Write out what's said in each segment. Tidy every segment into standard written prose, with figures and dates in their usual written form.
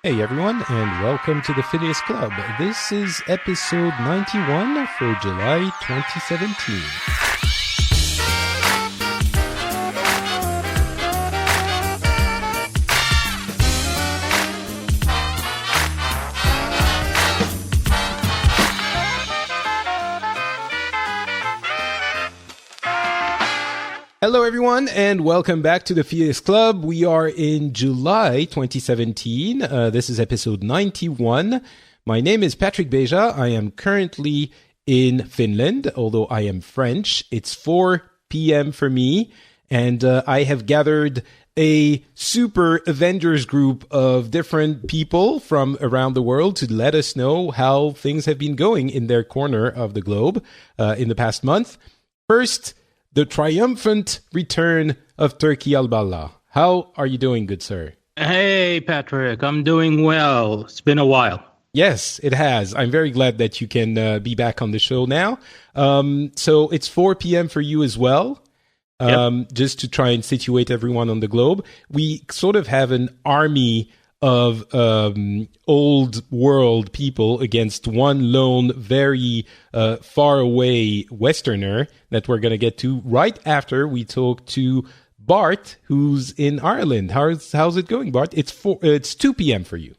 Hey everyone, and welcome to the Phileas Club. This is episode 91 for July 2017. Hello everyone, and welcome back to the Phileas Club. We are in July 2017. This is episode 91. My name is Patrick Beja. I am currently in Finland, although I am French. It's 4 p.m. for me, and I have gathered a super Avengers group of different people from around the world to let us know how things have been going in their corner of the globe in the past month. First, the triumphant return of Turki Alballaa. How are you doing, good sir? Hey, Patrick. I'm doing well. It's been a while. Yes, it has. I'm very glad that you can be back on the show now. So it's 4 p.m. for you as well. Just to try and situate everyone on the globe. We sort of have an army of old world people against one lone, very far away Westerner that we're going to get to right after we talk to Bart, who's in Ireland. How's it going, Bart? It's 2 p.m. for you.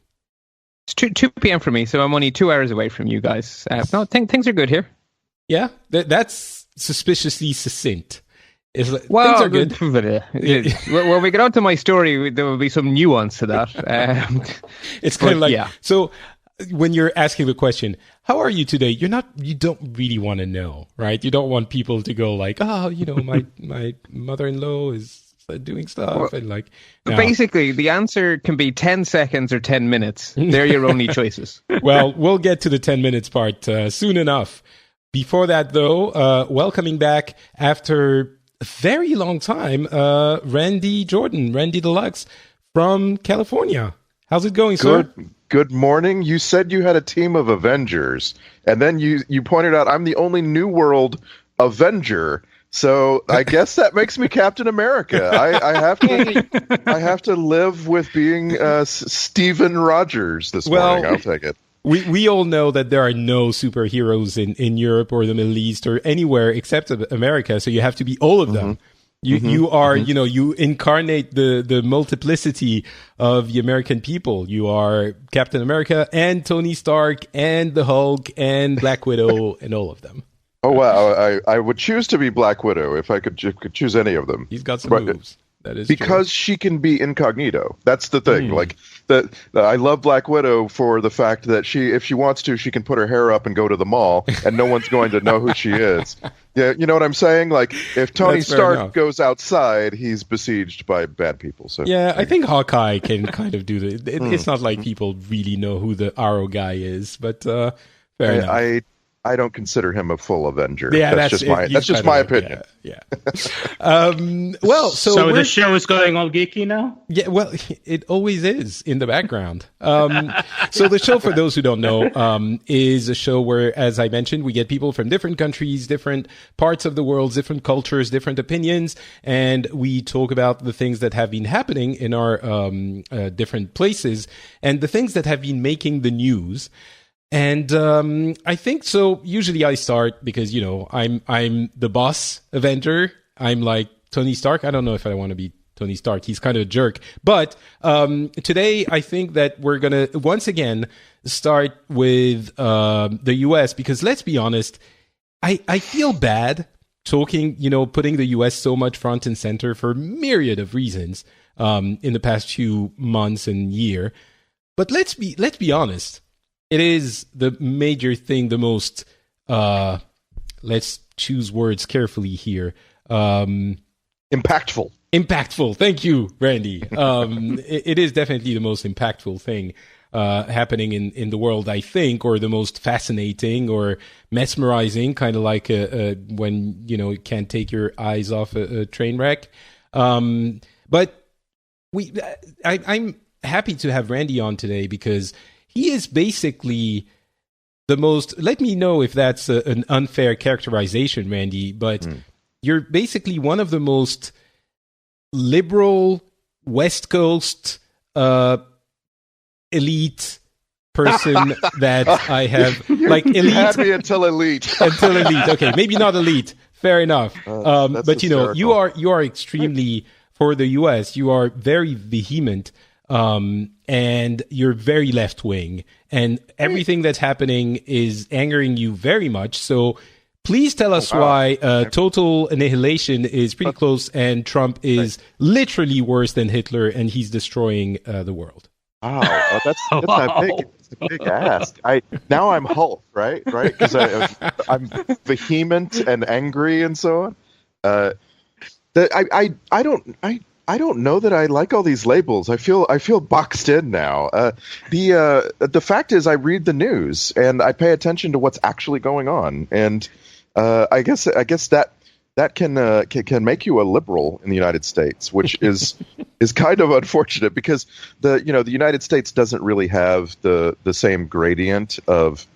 It's 2 p.m. for me, so I'm only 2 hours away from you guys. No, things are good here. Yeah, that's suspiciously succinct. Things are good. When we get on to my story, there will be some nuance to that. It's kind of like, yeah. So when you're asking the question, how are you today? You don't really want to know, right? You don't want people to go like, oh, my mother-in-law is doing stuff. And like, no. Basically, the answer can be 10 seconds or 10 minutes. They're your only choices. Well, we'll get to the 10 minutes part soon enough. Before that, though, welcoming back after a very long time, Randy Deluxe from California. How's it going, sir? Good morning. You said you had a team of Avengers, and then you pointed out I'm the only New World Avenger. So I guess that makes me Captain America. I have to live with being Steven Rogers this morning. I'll take it. We all know that there are no superheroes in Europe or the Middle East or anywhere except America, so you have to be all of them. You are, you incarnate the multiplicity of the American people. You are Captain America and Tony Stark and the Hulk and Black Widow and all of them. Oh, wow. I would choose to be Black Widow if I could choose any of them. He's got some moves. That is because true. She can be incognito. That's the thing. I love Black Widow for the fact that if she wants to, she can put her hair up and go to the mall, and no one's going to know who she is. Yeah, you know what I'm saying? Like, if Tony Stark goes outside, he's besieged by bad people. So yeah, I think Hawkeye can kind of do it's not like people really know who the Arrow guy is, but fair enough. I don't consider him a full Avenger. Yeah, that's just my opinion. Yeah. Well, so the show is going all geeky now? Yeah, well, it always is in the background. So the show, for those who don't know, is a show where, as I mentioned, we get people from different countries, different parts of the world, different cultures, different opinions, and we talk about the things that have been happening in our different places and the things that have been making the news. And I think so. Usually, I start because I'm the boss Avenger. I'm like Tony Stark. I don't know if I want to be Tony Stark. He's kind of a jerk. But today, I think that we're gonna once again start with the U.S. because let's be honest, I feel bad talking, putting the U.S. so much front and center for a myriad of reasons in the past few months and year. But let's be honest. It is the major thing, the most, let's choose words carefully here. Impactful. Thank you, Randy. It is definitely the most impactful thing happening in the world, I think, or the most fascinating or mesmerizing, kind of like when, you can't take your eyes off a train wreck. But I'm happy to have Randy on today because he is basically the most, let me know if that's an unfair characterization, Randy, but you're basically one of the most liberal West Coast elite person that I have. Like elite. You had me until elite. Until elite. Okay, maybe not elite. Fair enough. That's But you know, hysterical. you are extremely, for the US, you are very vehement, and you're very left wing, and everything that's happening is angering you very much. So please tell us why total annihilation is pretty close, and Trump is literally worse than Hitler, and he's destroying the world. Wow, that's a big ask. Now I'm Hulk, right? Because I'm vehement and angry and so on. I don't know that I like all these labels. I feel boxed in now. The fact is, I read the news and I pay attention to what's actually going on, and I guess that can make you a liberal in the United States, which is kind of unfortunate because the United States doesn't really have the same gradient of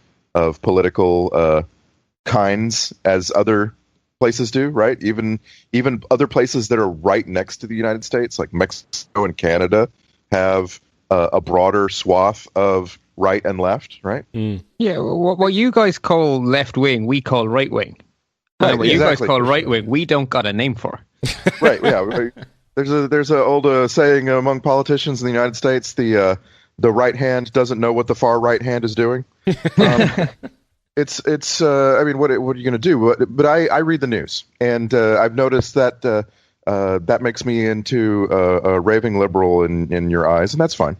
political kinds as other places do, right? Even other places that are right next to the United States, like Mexico and Canada, have a broader swath of right and left, right? Mm. Yeah, what you guys call left wing, we call right wing. Right, What you guys exactly. call right wing, we don't got a name for. Right. Yeah. There's an old saying among politicians in the United States: the right hand doesn't know what the far right hand is doing. It's. I mean, what are you going to do? But I read the news, and I've noticed that that makes me into a raving liberal in your eyes, and that's fine.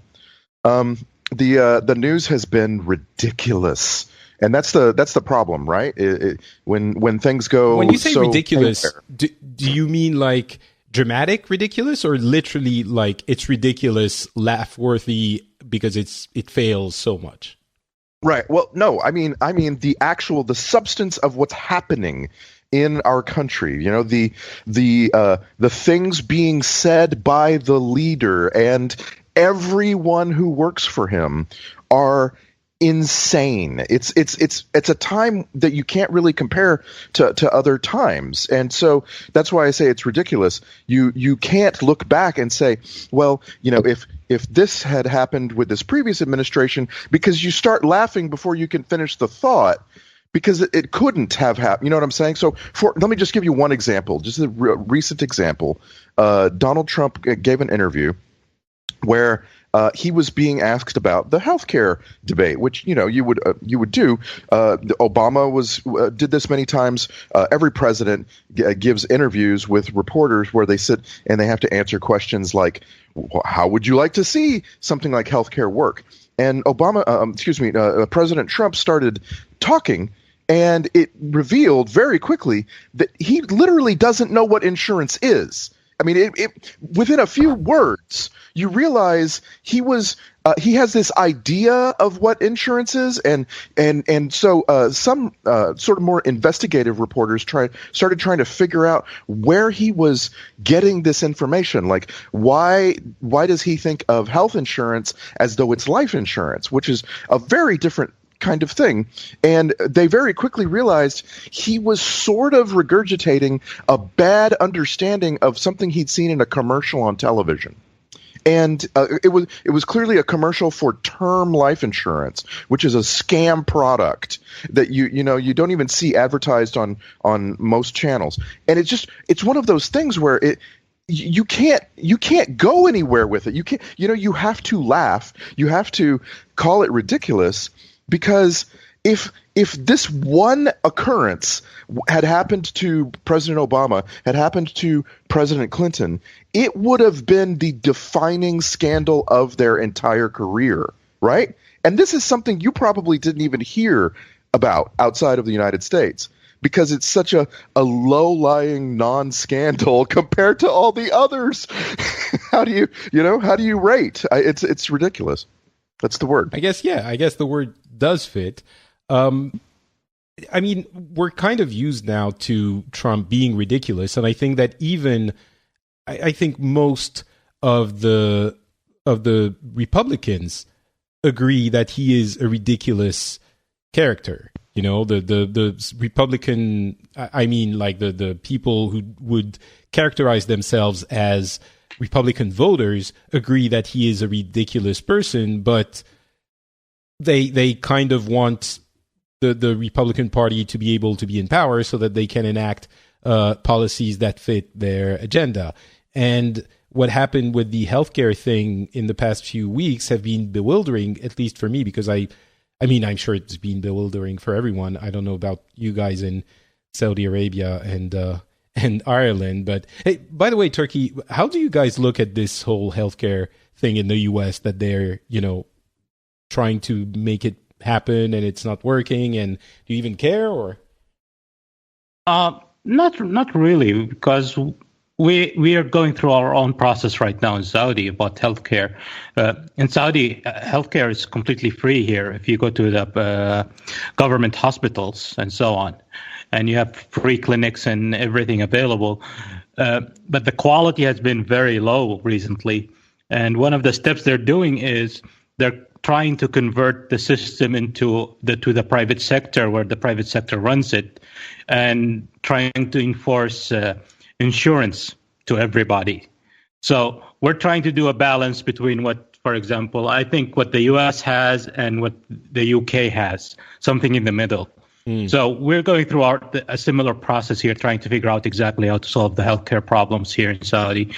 The news has been ridiculous. And that's the problem, right? When things go, When you say so ridiculous, haywire. do you mean like dramatic ridiculous, or literally like it's ridiculous, laugh worthy because it fails so much? Right. Well, no, I mean the substance of what's happening in our country. You know, the things being said by the leader and everyone who works for him are insane. It's a time that you can't really compare to other times, and so that's why I say it's ridiculous. You can't look back and say, well, you know, if this had happened with this previous administration, because you start laughing before you can finish the thought, because it couldn't have happened. You know what I'm saying? So let me just give you one example, just a recent example. Donald Trump gave an interview where he was being asked about the healthcare debate, which you would do. Obama did this many times. Every president gives interviews with reporters where they sit and they have to answer questions like, "How would you like to see something like healthcare work?" And President Trump started talking, and it revealed very quickly that he literally doesn't know what insurance is. I mean, within a few words, you realize he has this idea of what insurance is, and so some sort of more investigative reporters started trying to figure out where he was getting this information. Like, why does he think of health insurance as though it's life insurance, which is a very different kind of thing. And they very quickly realized he was sort of regurgitating a bad understanding of something he'd seen in a commercial on television. And it was clearly a commercial for term life insurance, which is a scam product that you don't even see advertised on most channels. And it's one of those things where you can't go anywhere with it. You have to laugh. You have to call it ridiculous, because if this one occurrence had happened to President Obama, had happened to President Clinton, it would have been the defining scandal of their entire career, right? And this is something you probably didn't even hear about outside of the United States, because it's such a low-lying non-scandal compared to all the others. How do you rate? It's ridiculous. That's the word. I guess the word does fit. I mean, we're kind of used now to Trump being ridiculous, and I think that I think most of the Republicans agree that he is a ridiculous character. You know, the Republican, I mean, like the people who would characterize themselves as Republican voters agree that he is a ridiculous person, but they kind of want the Republican Party to be able to be in power so that they can enact policies that fit their agenda. And what happened with the healthcare thing in the past few weeks have been bewildering, at least for me, because I mean, I'm sure it's been bewildering for everyone. I don't know about you guys in Saudi Arabia and Ireland, but hey, by the way, Turkey, how do you guys look at this whole healthcare thing in the US that they're, trying to make it happen and it's not working? And do you even care, or? Not really, because we are going through our own process right now in Saudi about healthcare. In Saudi, healthcare is completely free here if you go to the government hospitals and so on, and you have free clinics and everything available. But the quality has been very low recently, and one of the steps they're doing is they're trying to convert the system to the private sector, where the private sector runs it, and trying to enforce insurance to everybody. So we're trying to do a balance between what, for example, I think what the US has and what the UK has, something in the middle. So we're going through a similar process here, trying to figure out exactly how to solve the healthcare problems here in Saudi.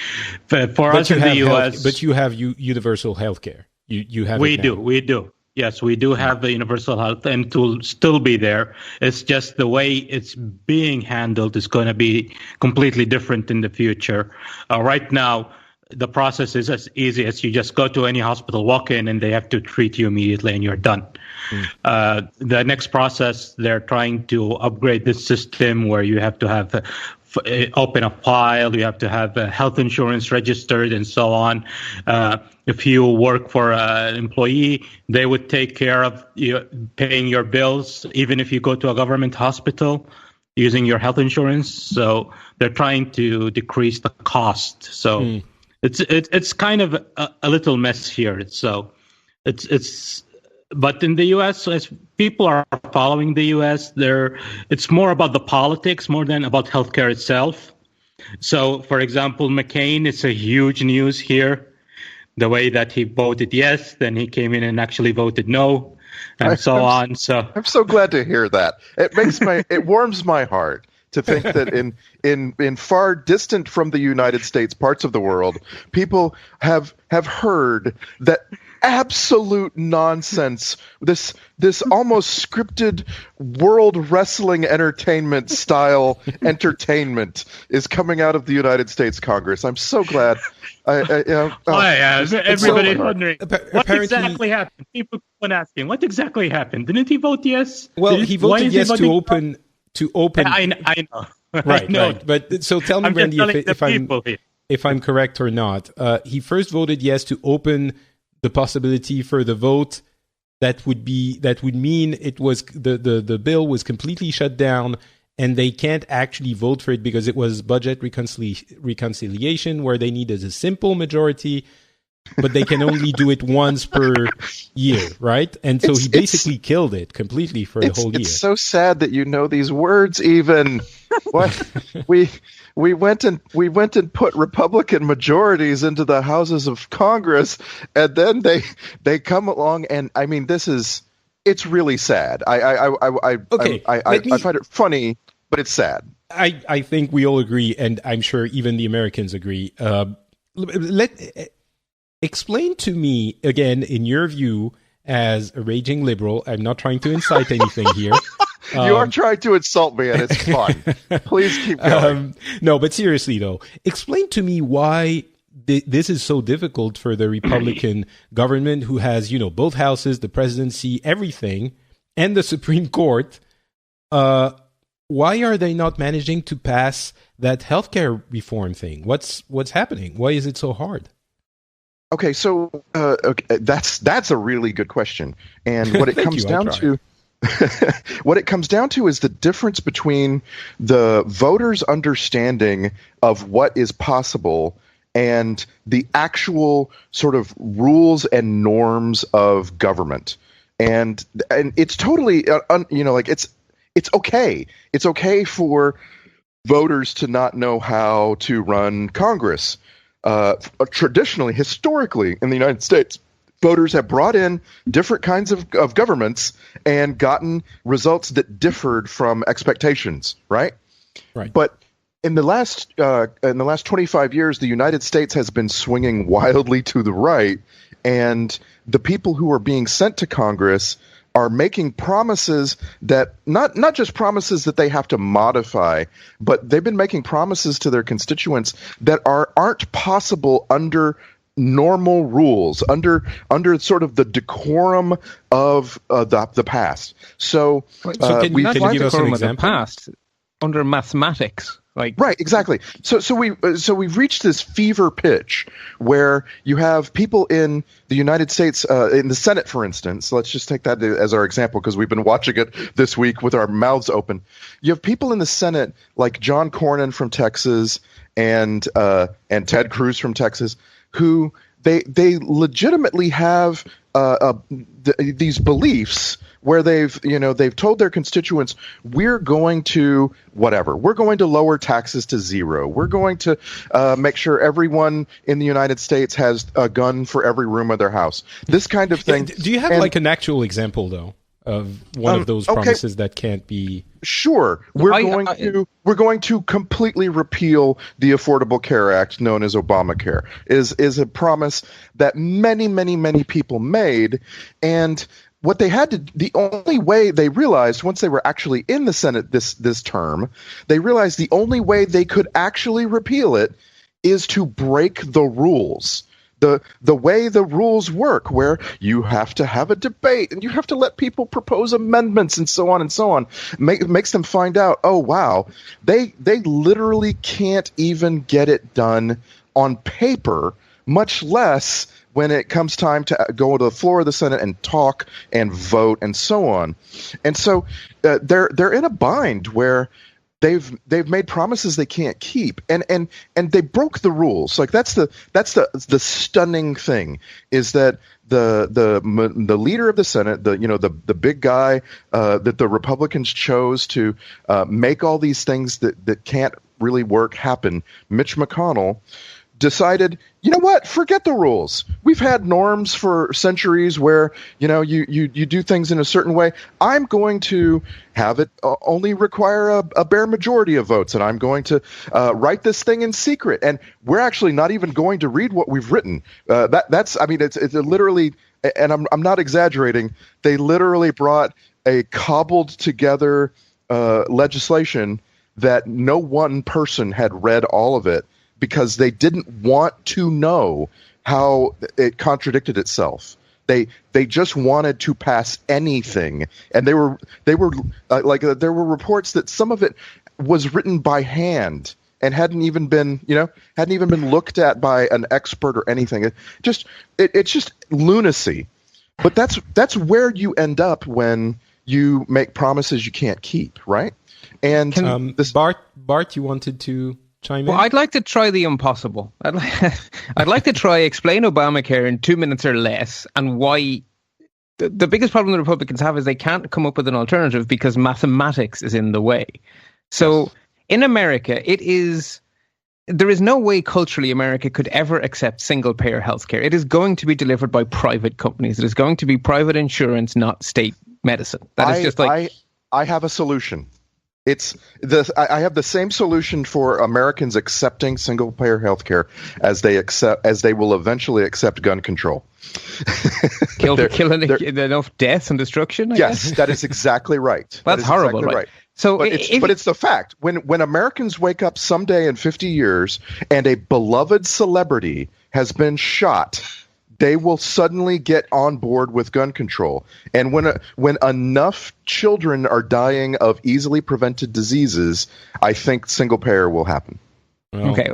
For us in the US, but you have universal healthcare. You have. We do. Yes, we do have the universal health, and it will still be there. It's just the way it's being handled is going to be completely different in the future. Right now, the process is as easy as you just go to any hospital, walk in, and they have to treat you immediately, and you're done. The next process, they're trying to upgrade this system where you have to have open a file, you have to have health insurance registered, and so on. If you work for an employee, they would take care of paying your bills, even if you go to a government hospital using your health insurance. So they're trying to decrease the cost. So it's kind of a little mess here. So but in the U.S., as people are following the U.S., it's more about the politics more than about healthcare itself. So, for example, McCain, it's a huge news here. The way that he voted yes, then he came in and actually voted no, and so on. So I'm so glad to hear that. It warms my heart to think that in far distant from the United States parts of the world, people have heard that absolute nonsense, this almost scripted world wrestling entertainment style entertainment is coming out of the United States Congress. I'm so glad. Everybody's wondering what exactly happened. People keep asking, what exactly happened? Didn't he vote yes? Well, he voted yes to open. I know. Right, right. But so tell me, Randy, if I'm correct or not. He first voted yes to open the possibility for the vote. That would mean it was the bill was completely shut down, and they can't actually vote for it because it was budget reconciliation, where they needed a simple majority, but they can only do it once per year, right? And so he basically killed it completely for a whole year. It's so sad that you know these words even. What we went and put Republican majorities into the houses of Congress, and then they come along, and I mean, it's really sad. I find it funny, but it's sad. I think we all agree, and I'm sure even the Americans agree. Explain to me again, in your view, as a raging liberal. I'm not trying to incite anything here. You are trying to insult me, and it's fun. Please keep going. No, but seriously, though, explain to me why this is so difficult for the Republican government, who has, both houses, the presidency, everything, and the Supreme Court. Why are they not managing to pass that healthcare reform thing? What's happening? Why is it so hard? Okay, so that's a really good question, and what it comes down to. What it comes down to is the difference between the voters' understanding of what is possible and the actual sort of rules and norms of government. And it's totally, it's okay. It's okay for voters to not know how to run Congress. traditionally, historically, in the United States, voters have brought in different kinds of governments and gotten results that differed from expectations, right? Right. But in the last 25 years, the United States has been swinging wildly to the right, and the people who are being sent to Congress are making promises that not just promises that they have to modify, but they've been making promises to their constituents that aren't possible under normal rules, under sort of the decorum of the past. So can you give us an example? Past, under mathematics. Right, exactly. So we've reached this fever pitch where you have people in the United States, in the Senate, for instance. Let's just take that as our example because we've been watching it this week with our mouths open. You have people in the Senate like John Cornyn from Texas and Ted Cruz from Texas who they legitimately have these beliefs where they've told their constituents, we're going to lower taxes to zero. We're going to make sure everyone in the United States has a gun for every room of their house. This kind of thing. Do you have an actual example though of one of those promises that can't be? Sure. We're going to completely repeal the Affordable Care Act, known as Obamacare. Is a promise that many, many, many people made, and what they had to, the only way they realized once they were actually in the Senate this term, they realized the only way they could actually repeal it is to break the rules. The way the rules work, where you have to have a debate and you have to let people propose amendments and so on, makes them find out, oh wow, they literally can't even get it done on paper, much less when it comes time to go to the floor of the Senate and talk and vote and so on. And so they're in a bind where they've made promises they can't keep, and they broke the rules. Like that's the stunning thing is that the leader of the Senate, the big guy that the Republicans chose to make all these things that can't really work happen, Mitch McConnell, decided, you know what, forget the rules. We've had norms for centuries where, you do things in a certain way. I'm going to have it only require a bare majority of votes, and I'm going to write this thing in secret. And we're actually not even going to read what we've written. It's literally, and I'm not exaggerating, they literally brought a cobbled together legislation that no one person had read all of it, because they didn't want to know how it contradicted itself. They just wanted to pass anything, and there were reports that some of it was written by hand and hadn't even been looked at by an expert or anything. It's just lunacy. But that's where you end up when you make promises you can't keep, right? And Bart, you wanted to chime in? Well, I'd like to try the impossible. I'd like to try explain Obamacare in 2 minutes or less, and why the biggest problem the Republicans have is they can't come up with an alternative because mathematics is in the way. So in America, there is no way culturally America could ever accept single-payer healthcare. It is going to be delivered by private companies. It is going to be private insurance, not state medicine. I have a solution. I have the same solution for Americans accepting single-payer healthcare as they will eventually accept gun control. Killing enough death and destruction. I guess? That is exactly right. That's horrible, exactly right? So, but it's the fact. When Americans wake up someday in 50 years and a beloved celebrity has been shot, they will suddenly get on board with gun control. And when enough children are dying of easily prevented diseases, I think single payer will happen. Okay.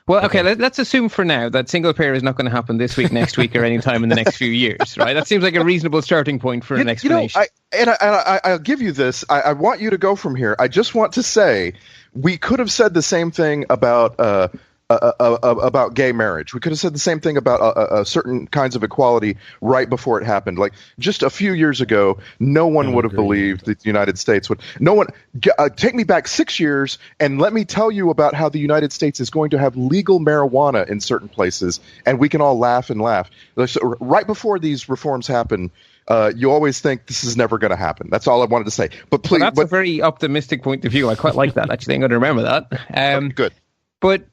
Well, okay. Let's assume for now that single payer is not going to happen this week, next week, or any time in the next few years, right? That seems like a reasonable starting point for an explanation. I'll give you this. I want you to go from here. I just want to say we could have said the same thing about about gay marriage. We could have said the same thing about certain kinds of equality right before it happened. Like just a few years ago, no one would have believed that the United States would. No one. Take me back 6 years and let me tell you about how the United States is going to have legal marijuana in certain places, and we can all laugh and laugh. So right before these reforms happen, you always think this is never going to happen. That's all I wanted to say. But please, that's a very optimistic point of view. I quite like that. Actually, I'm going to remember that. Good. But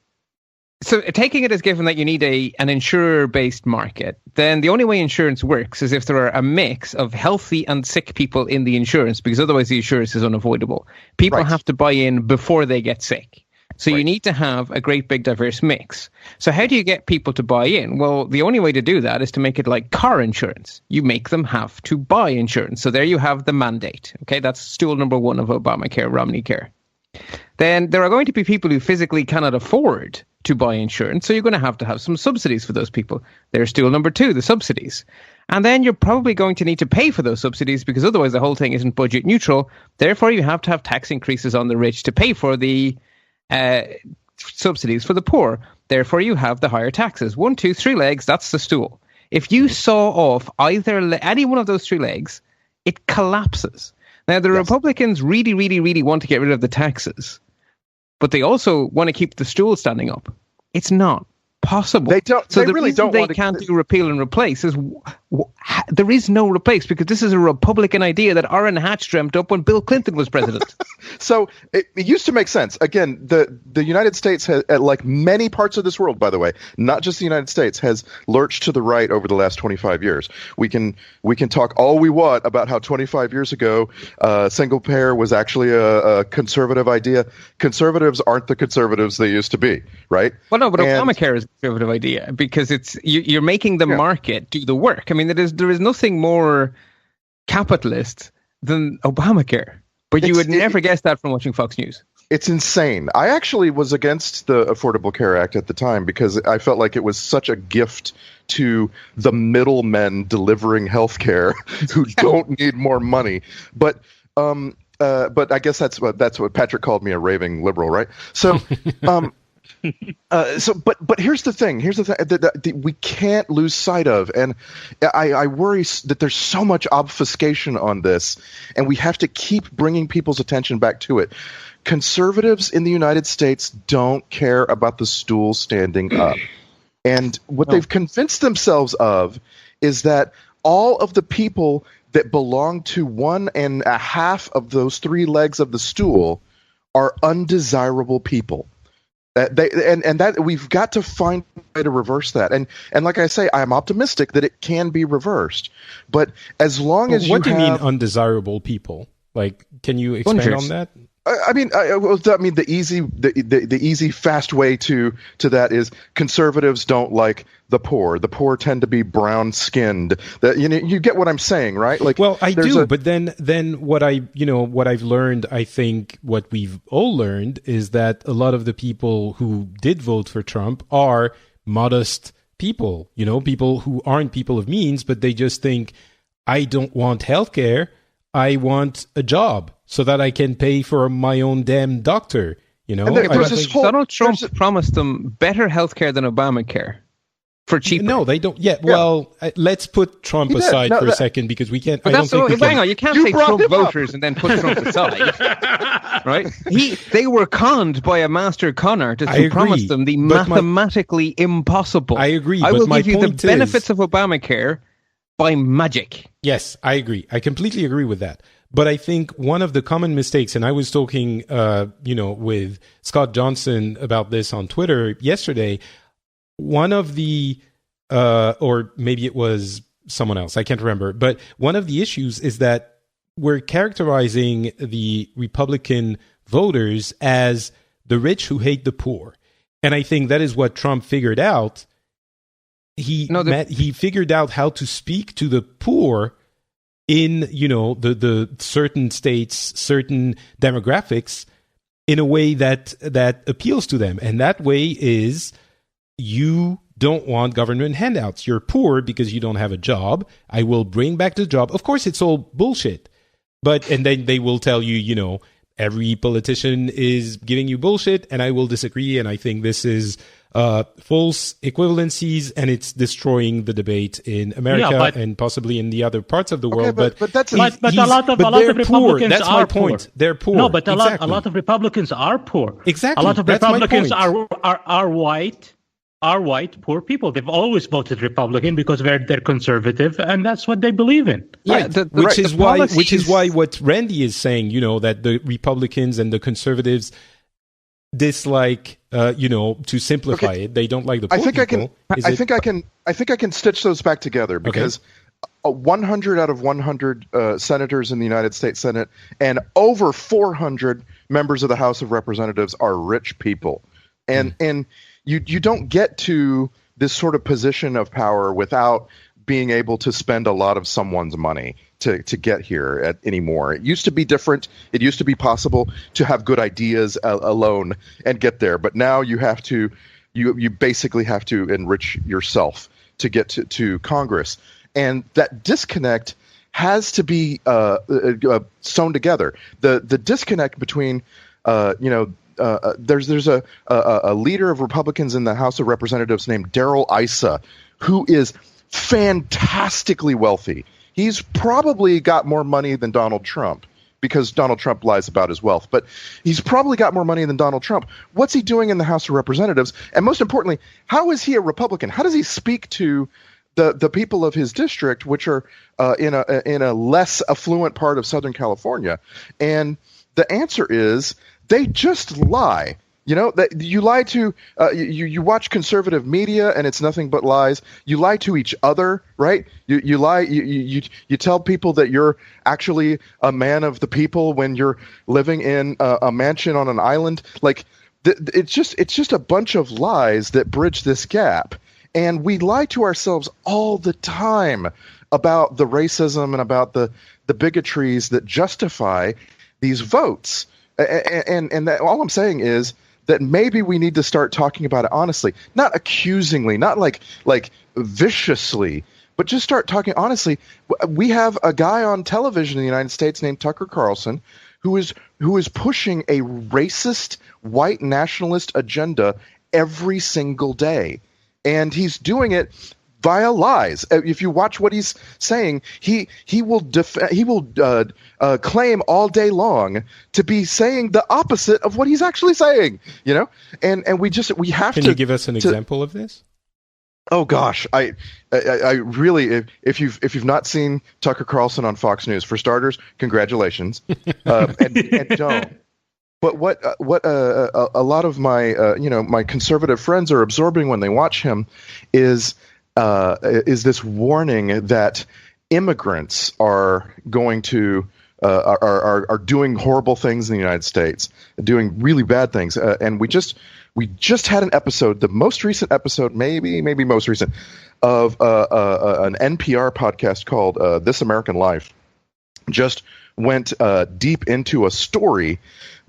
so taking it as given that you need an insurer-based market, then the only way insurance works is if there are a mix of healthy and sick people in the insurance, because otherwise the insurance is unavoidable. People have to buy in before they get sick. So you need to have a great big diverse mix. So how do you get people to buy in? Well, the only way to do that is to make it like car insurance. You make them have to buy insurance. So there you have the mandate. Okay, that's stool number one of Obamacare, Romney Care. Then there are going to be people who physically cannot afford to buy insurance. So you're going to have some subsidies for those people. There's stool number two, the subsidies. And then you're probably going to need to pay for those subsidies because otherwise the whole thing isn't budget neutral. Therefore, you have to have tax increases on the rich to pay for the subsidies for the poor. Therefore, you have the higher taxes. 1, 2, 3 legs, that's the stool. If you saw off any one of those 3 legs, it collapses. Now, the Republicans really, really, really want to get rid of the taxes, but they also want to keep the stool standing up. It's not possible. They don't. So they really don't. They can't do repeal and replace. There is no replace because this is a Republican idea that Orrin Hatch dreamt up when Bill Clinton was president. So it used to make sense. Again, the United States has, like many parts of this world, by the way, not just the United States, has lurched to the right over the last 25 years. We can talk all we want about how 25 years ago, single payer was actually a conservative idea. Conservatives aren't the conservatives they used to be, right? Well, no, but Obamacare is a conservative idea because you're making the market do the work. I mean, there is nothing more capitalist than Obamacare. But you would never guess that from watching Fox News. It's insane. I actually was against the Affordable Care Act at the time because I felt like it was such a gift to the middlemen delivering health care who don't need more money. But I guess that's what Patrick called me, a raving liberal, right? So but here's the thing. That we can't lose sight of, and I worry that there's so much obfuscation on this, and we have to keep bringing people's attention back to it. Conservatives in the United States don't care about the stool standing up, and what they've convinced themselves of is that all of the people that belong to 1.5 of those 3 legs of the stool are undesirable people. That we've got to find a way to reverse that. And like I say, I'm optimistic that it can be reversed. But as long as what do you mean undesirable people? Like, can you expand on that? I mean, the easy, fast way to that is conservatives don't like the poor. The poor tend to be brown skinned. That you get what I'm saying, right? Like, well, I do. But then what I've learned, I think what we've all learned is that a lot of the people who did vote for Trump are modest people. People who aren't people of means, but they just think, I don't want healthcare. I want a job so that I can pay for my own damn doctor. Donald Trump promised them better healthcare than Obamacare for cheaper. No, they don't yet. Yeah. Well, let's put Trump aside for a second because we can't. Hang on, you can't say Trump voters and then put Trump aside, right? They were conned by a master conner to promise them the mathematically impossible. I agree. I will give you the benefits of Obamacare by magic. Yes, I agree. I completely agree with that. But I think one of the common mistakes, and I was talking, with Scott Johnson about this on Twitter yesterday. One of the, or maybe it was someone else, I can't remember. But one of the issues is that we're characterizing the Republican voters as the rich who hate the poor. And I think that is what Trump figured out. He figured out how to speak to the poor in, the certain states, certain demographics in a way that appeals to them. And that way is you don't want government handouts. You're poor because you don't have a job. I will bring back the job. Of course, it's all bullshit. And then they will tell you, every politician is giving you bullshit, and I will disagree. And I think this is false equivalencies, and it's destroying the debate in America and possibly in the other parts of the world. But a lot of Republicans That's are my point. Poor. They're poor. No, but a lot of Republicans are poor. Exactly. A lot of That's Republicans my point. are white. Are white poor people. They've always voted Republican because they're conservative, and that's what they believe in. Yeah, which is why what Randy is saying, that the Republicans and the conservatives dislike, to simplify it, they don't like the poor people. I think I can stitch those back together because 100 out of 100 senators in the United States Senate and over 400 members of the House of Representatives are rich people, and you don't get to this sort of position of power without being able to spend a lot of someone's money to get here anymore. It used to be different. It used to be possible to have good ideas alone and get there. But now you have to, you basically have to enrich yourself to get to Congress. And that disconnect has to be sewn together. The disconnect between, there's a leader of Republicans in the House of Representatives named Darrell Issa, who is fantastically wealthy. He's probably got more money than Donald Trump because Donald Trump lies about his wealth, but he's probably got more money than Donald Trump. What's he doing in the House of Representatives? And most importantly, how is he a Republican? How does he speak to the people of his district, which are in a less affluent part of Southern California? And the answer is they just lie. That you lie to you watch conservative media and it's nothing but lies. You lie to each other, right? You lie. You tell people that you're actually a man of the people when you're living in a mansion on an island. Like it's just a bunch of lies that bridge this gap, and we lie to ourselves all the time about the racism and about the bigotries that justify these votes. And that, all I'm saying is that maybe we need to start talking about it honestly, not accusingly, not like viciously, but just start talking honestly. We have a guy on television in the United States named Tucker Carlson who is pushing a racist white nationalist agenda every single day, and he's doing it via lies. If you watch what he's saying, he will claim all day long to be saying the opposite of what he's actually saying. And we have to. Can you give us an example of this? Oh gosh, I really, if you've not seen Tucker Carlson on Fox News, for starters, congratulations, and don't. But what a lot of my my conservative friends are absorbing when they watch him is this warning that immigrants are going to are doing horrible things in the United States, doing really bad things, and we just had an episode, the most recent episode, maybe most recent, of an NPR podcast called This American Life. Just went deep into a story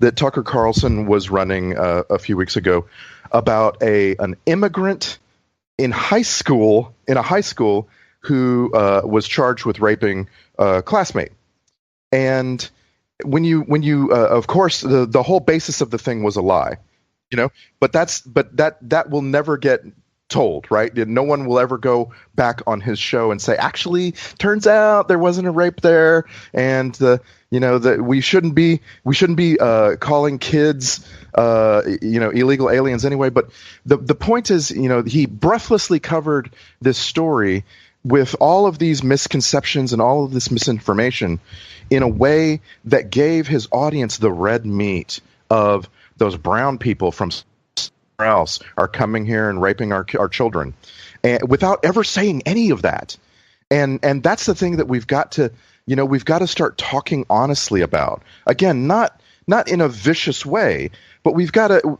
that Tucker Carlson was running a few weeks ago about an immigrant in a high school who was charged with raping a classmate. And when you of course the whole basis of the thing was a lie, but that will never get told, right? No one will ever go back on his show and say, actually, turns out there wasn't a rape there, and that we shouldn't be calling kids illegal aliens anyway. But the point is, he breathlessly covered this story with all of these misconceptions and all of this misinformation in a way that gave his audience the red meat of those brown people from somewhere else are coming here and raping our children, and without ever saying any of that. And that's the thing that we've got to start talking honestly about. Again, not in a vicious way, but we've got to,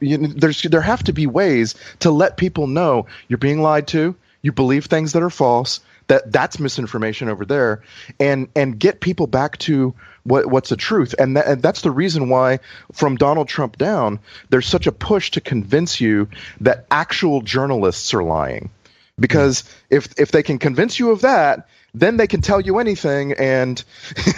there have to be ways to let people know you're being lied to, you believe things that are false, that's misinformation over there, and get people back to what's the truth. And that's the reason why, from Donald Trump down, there's such a push to convince you that actual journalists are lying. Because if they can convince you of that, then they can tell you anything, and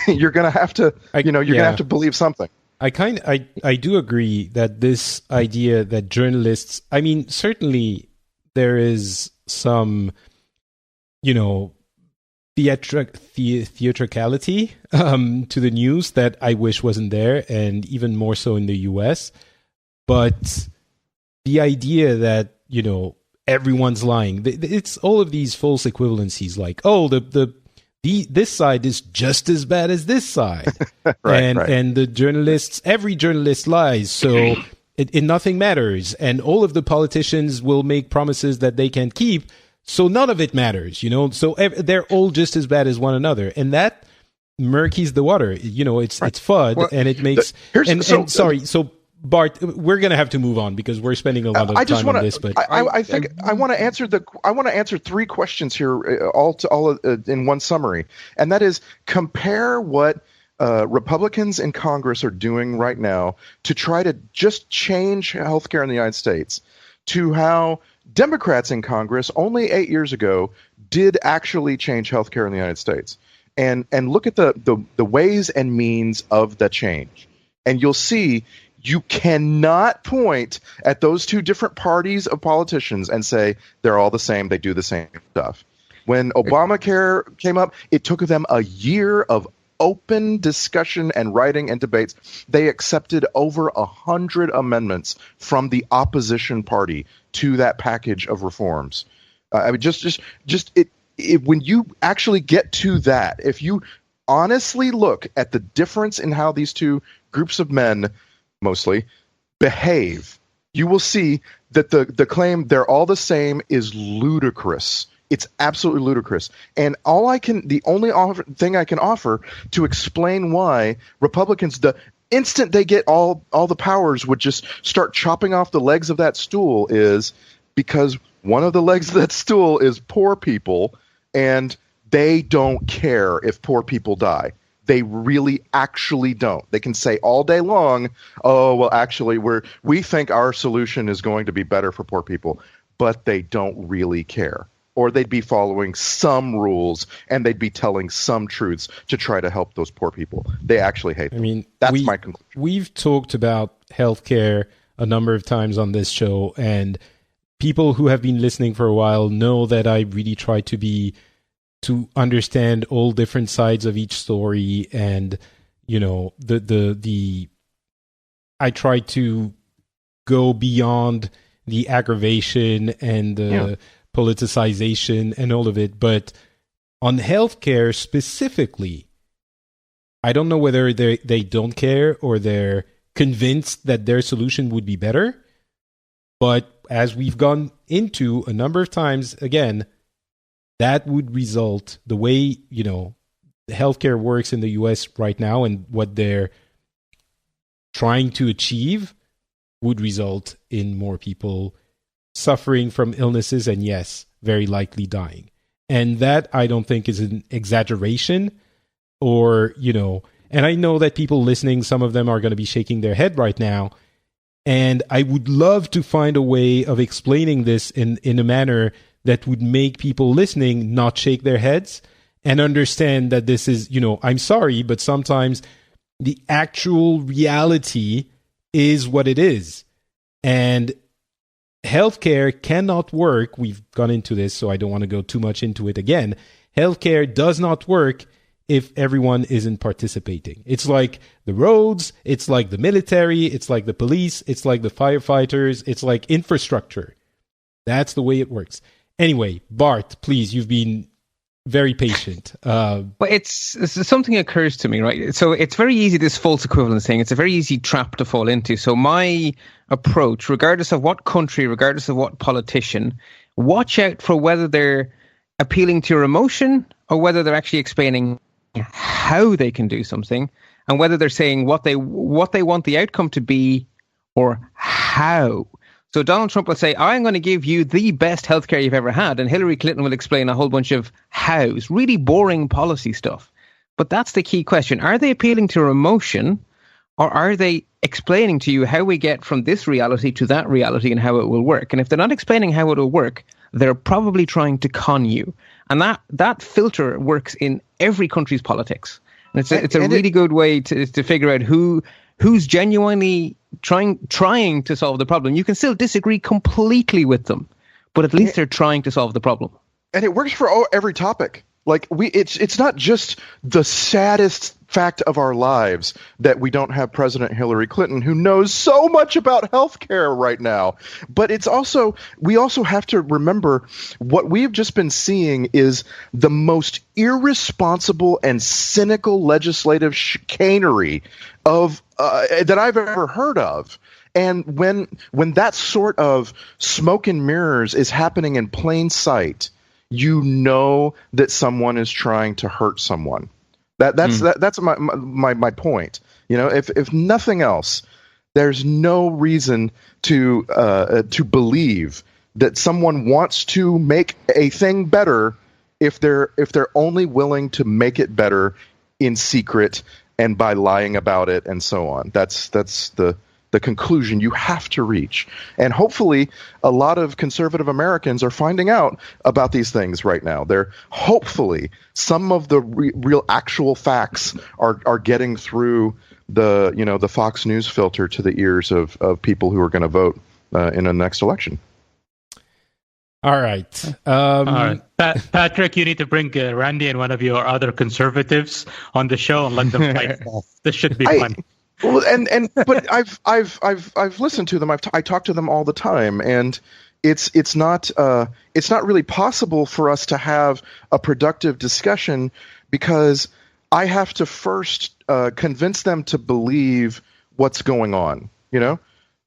you're going to have to, going to have to believe something. I do agree that this idea that journalists, I mean, certainly there is some, theatricality to the news that I wish wasn't there, and even more so in the US. But the idea that, everyone's lying, it's all of these false equivalencies, like, oh, this side is just as bad as this side. And the journalists, every journalist lies. So it nothing matters. And all of the politicians will make promises that they can't keep. So none of it matters, so they're all just as bad as one another. And that murkies the water. It's FUD, well, and it makes, So Bart, we're going to have to move on because we're spending a lot of time on this. But I think I want to answer three questions here, all in one summary, and that is compare what Republicans in Congress are doing right now to try to just change healthcare in the United States to how Democrats in Congress only 8 years ago did actually change healthcare in the United States, and look at the ways and means of the change, and you'll see. You cannot point at those two different parties of politicians and say they're all the same, they do the same stuff. When Obamacare came up, it took them a year of open discussion and writing and debates. They accepted over 100 amendments from the opposition party to that package of reforms. I mean, when you actually get to that, if you honestly look at the difference in how these two groups of men mostly behave, you will see that the claim they're all the same is ludicrous. It's absolutely ludicrous. And the only thing I can offer to explain why Republicans, the instant they get all the powers, would just start chopping off the legs of that stool is because one of the legs of that stool is poor people, and they don't care if poor people die. They really actually don't. They can say all day long, oh, well, actually, we think our solution is going to be better for poor people, but they don't really care. Or they'd be following some rules and they'd be telling some truths to try to help those poor people. They actually hate them. I mean, that's my conclusion. We've talked about healthcare a number of times on this show, and people who have been listening for a while know that I really try to understand all different sides of each story, and I try to go beyond the aggravation and the politicization and all of it. But on healthcare specifically, I don't know whether they don't care or they're convinced that their solution would be better. But as we've gone into a number of times, again, that would result, the way, the healthcare works in the US right now and what they're trying to achieve would result in more people suffering from illnesses and, yes, very likely dying. And that, I don't think, is an exaggeration or, and I know that people listening, some of them are going to be shaking their head right now. And I would love to find a way of explaining this in a manner that would make people listening not shake their heads and understand that this is, I'm sorry, but sometimes the actual reality is what it is. And healthcare cannot work. We've gone into this, so I don't want to go too much into it again. Healthcare does not work if everyone isn't participating. It's like the roads, it's like the military, it's like the police, it's like the firefighters, it's like infrastructure. That's the way it works. Anyway, Bart, please, you've been very patient. But it's something occurs to me, right? So it's very easy, this false equivalence thing. It's a very easy trap to fall into. So my approach, regardless of what country, regardless of what politician, watch out for whether they're appealing to your emotion or whether they're actually explaining how they can do something, and whether they're saying what they want the outcome to be or how. So Donald Trump will say, I'm going to give you the best healthcare you've ever had. And Hillary Clinton will explain a whole bunch of hows, really boring policy stuff. But that's the key question. Are they appealing to your emotion, or are they explaining to you how we get from this reality to that reality and how it will work? And if they're not explaining how it will work, they're probably trying to con you. And that filter works in every country's politics. And it's a really good way to figure out who who's genuinely trying to solve the problem. You can still disagree completely with them, but at least they're trying to solve the problem. And it works for every topic. Like it's not just the saddest fact of our lives that we don't have President Hillary Clinton, who knows so much about healthcare right now. But we also have to remember what we've just been seeing is the most irresponsible and cynical legislative chicanery of that I've ever heard of. And when that sort of smoke and mirrors is happening in plain sight, you know that someone is trying to hurt someone. That's my point. You know, if nothing else, there's no reason to believe that someone wants to make a thing better if they're only willing to make it better in secret and by lying about it and so on. That's the conclusion you have to reach. And hopefully a lot of conservative Americans are finding out about these things right now. Hopefully some of the real actual facts are getting through the Fox News filter to the ears of people who are going to vote in the next election. All right. All right. Patrick, you need to bring Randy and one of your other conservatives on the show and let them fight. This should be fun. Well, but I've listened to them. I talk to them all the time, and it's not really possible for us to have a productive discussion because I have to first convince them to believe what's going on. You know,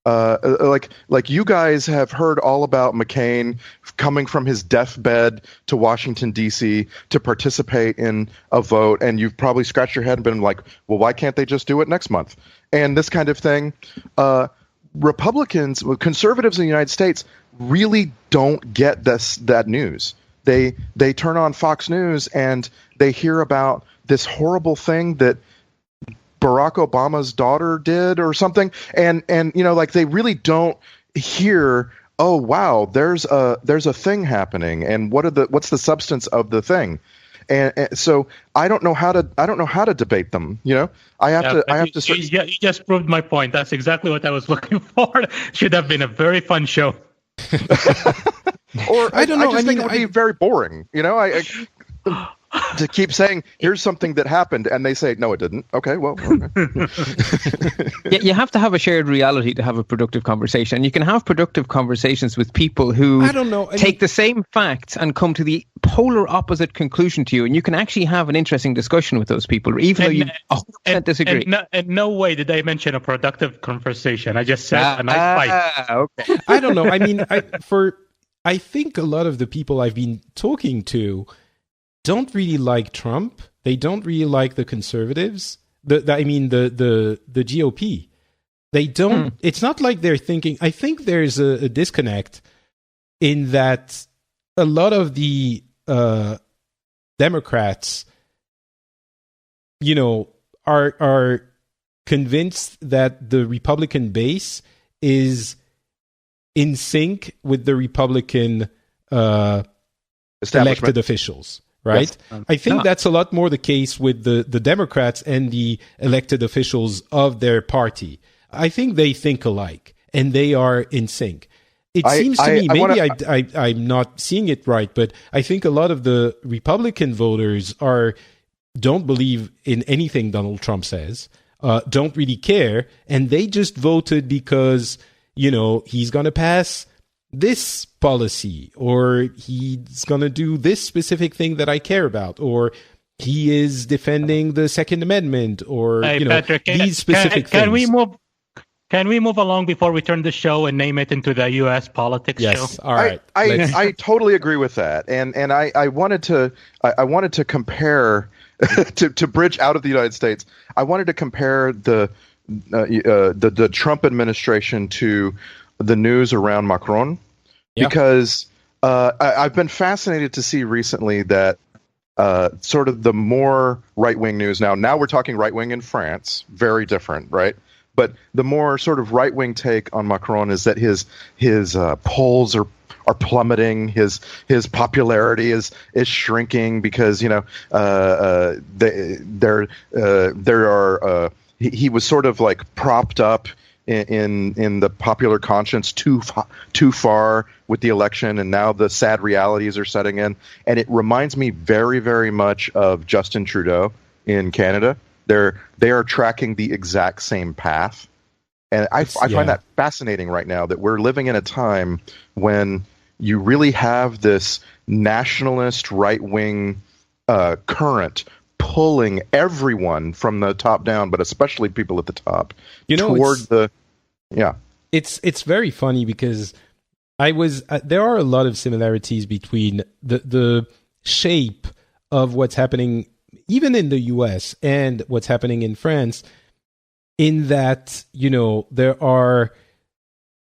like you guys have heard all about McCain coming from his deathbed to Washington, D.C. to participate in a vote, and you've probably scratched your head and been like, well, why can't they just do it next month? And this kind of thing. Conservatives in the United States really don't get that news. They turn on Fox News and they hear about this horrible thing that Barack Obama's daughter did or something, and like they really don't hear, oh wow, there's a thing happening, and what's the substance of the thing, and so I don't know how to debate them. You know, I have to. You just proved my point. That's exactly what I was looking for. Should have been a very fun show. Or I don't know. I think it would be very boring. You know, to keep saying, here's something that happened, and they say, no, it didn't. Okay, well. Okay. You have to have a shared reality to have a productive conversation. And you can have productive conversations with people who take the same facts and come to the polar opposite conclusion to you. And you can actually have an interesting discussion with those people, even though you 100% disagree. In no way did I mention a productive conversation. I just said a nice fight. Okay. I don't know. I mean, I think a lot of the people I've been talking to don't really like Trump. They don't really like the conservatives. The GOP. They don't. It's not like they're thinking. I think there's a disconnect in that a lot of the Democrats, are convinced that the Republican base is in sync with the Republican elected officials. Right? Yes. I think that's a lot more the case with the Democrats and the elected officials of their party. I think they think alike and they are in sync. It seems to me, maybe I'm not seeing it right, but I think a lot of the Republican voters don't believe in anything Donald Trump says, don't really care, and they just voted because, he's going to pass this policy, or he's going to do this specific thing that I care about, or he is defending the Second Amendment, or Patrick, these specific things. Can we move along before we turn the show and name it into the U.S. politics show? All right. I totally agree with that, and I wanted to compare to bridge out of the United States. I wanted to compare the Trump administration to the news around Macron, because I've been fascinated to see recently that sort of the more right-wing news now we're talking right-wing in France, very different, right? But the more sort of right-wing take on Macron is that his polls are plummeting, his popularity is shrinking because he was sort of like propped up in the popular conscience too far with the election, and now the sad realities are setting in. And it reminds me very, very much of Justin Trudeau in Canada. They are tracking the exact same path, and I find that fascinating right now, that we're living in a time when you really have this nationalist right-wing current pulling everyone from the top down, but especially people at the top, toward the. Yeah, it's very funny because there are a lot of similarities between the shape of what's happening even in the US and what's happening in France, in that, there are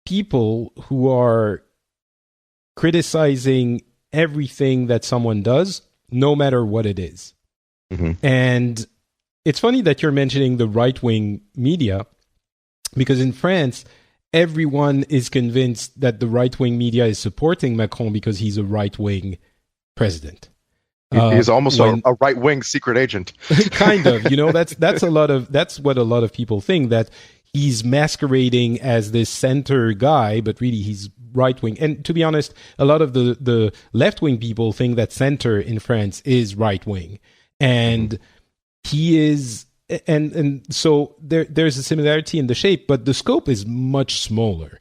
people who are criticizing everything that someone does, no matter what it is. Mm-hmm. And it's funny that you're mentioning the right-wing media, because in France, everyone is convinced that the right-wing media is supporting Macron because he's a right-wing president. He's almost a right-wing secret agent. Kind of, that's what a lot of people think, that he's masquerading as this center guy, but really he's right-wing. And to be honest, a lot of the left-wing people think that center in France is right-wing. And he is, and so there's a similarity in the shape, but the scope is much smaller.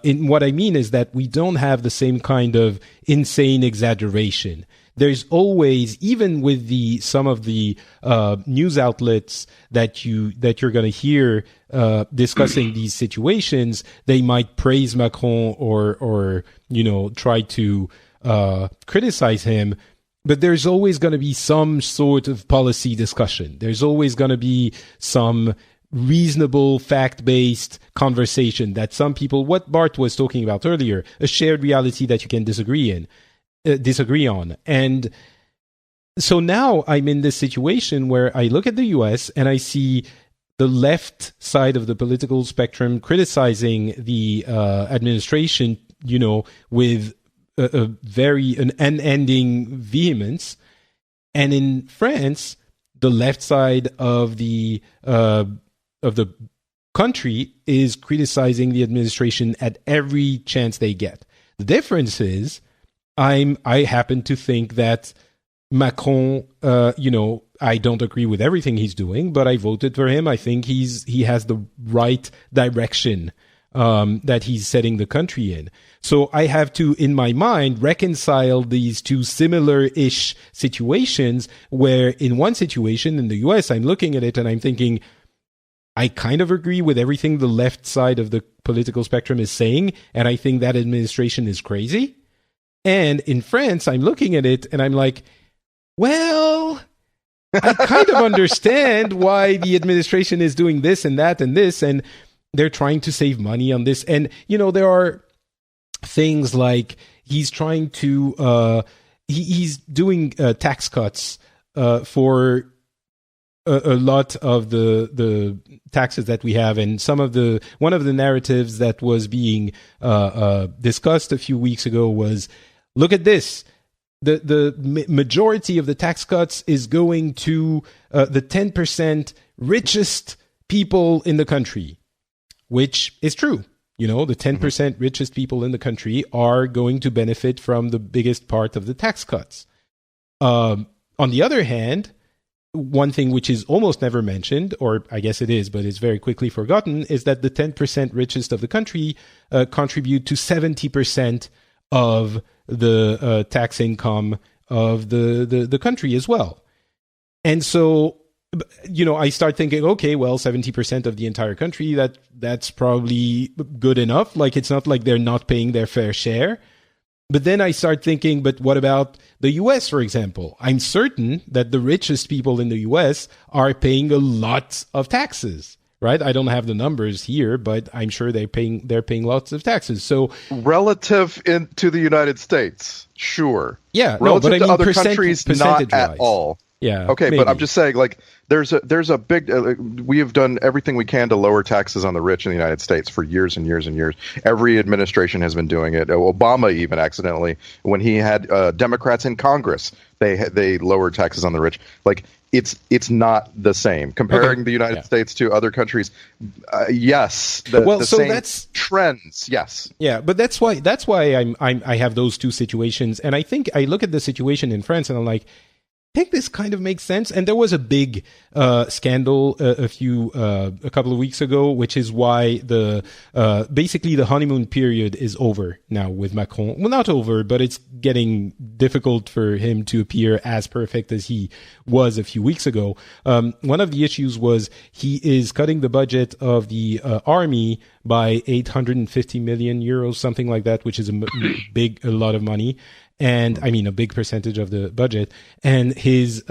In what I mean is that we don't have the same kind of insane exaggeration. There's always, even with some of the news outlets that you're going to hear discussing these situations, they might praise Macron or try to criticize him. But there's always going to be some sort of policy discussion. There's always going to be some reasonable, fact-based conversation that some people, what Bart was talking about earlier, a shared reality that you can disagree on. And so now I'm in this situation where I look at the US and I see the left side of the political spectrum criticizing the administration, with an unending vehemence. And in France, the left side of the country is criticizing the administration at every chance they get. The difference is, I happen to think that Macron, I don't agree with everything he's doing, but I voted for him. I think he has the right direction that he's setting the country in. So I have to, in my mind, reconcile these two similar-ish situations, where in one situation in the US, I'm looking at it and I'm thinking, I kind of agree with everything the left side of the political spectrum is saying, and I think that administration is crazy. And in France, I'm looking at it and I'm like, well, I kind of understand why the administration is doing this and that and this, and they're trying to save money on this. And, there are things like he's trying to, he's doing tax cuts for a lot of the taxes that we have. And one of the narratives that was being discussed a few weeks ago was, look at this. The majority of the tax cuts is going to the 10% richest people in the country, which is true. The 10% richest people in the country are going to benefit from the biggest part of the tax cuts. On the other hand, one thing which is almost never mentioned, or I guess it is, but it's very quickly forgotten, is that the 10% richest of the country contribute to 70% of the tax income of the country as well. And so, I start thinking, okay, well, 70% of the entire country, that's probably good enough. Like, it's not like they're not paying their fair share. But then I start thinking, but what about the US, for example? I'm certain that the richest people in the US are paying a lot of taxes, right? I don't have the numbers here, but I'm sure they're paying lots of taxes. So relative to the United States, sure. Yeah, relative but I mean to other countries, not at all. Yeah. Okay, maybe. but I'm just saying, like, there's a big. We have done everything we can to lower taxes on the rich in the United States for years and years and years. Every administration has been doing it. Obama even accidentally, when he had Democrats in Congress, they lowered taxes on the rich. Like, it's not the same. Comparing the United States to other countries, yes, the so same that's trends. Yes. Yeah, but that's why I have those two situations, and I think I look at the situation in France and I'm like, I think this kind of makes sense. And there was a big scandal a couple of weeks ago, which is why basically the honeymoon period is over now with Macron. Well, not over, but it's getting difficult for him to appear as perfect as he was a few weeks ago. One of the issues was he is cutting the budget of the army by 850 million euros, something like that, which is a lot of money. And I mean, a big percentage of the budget. And his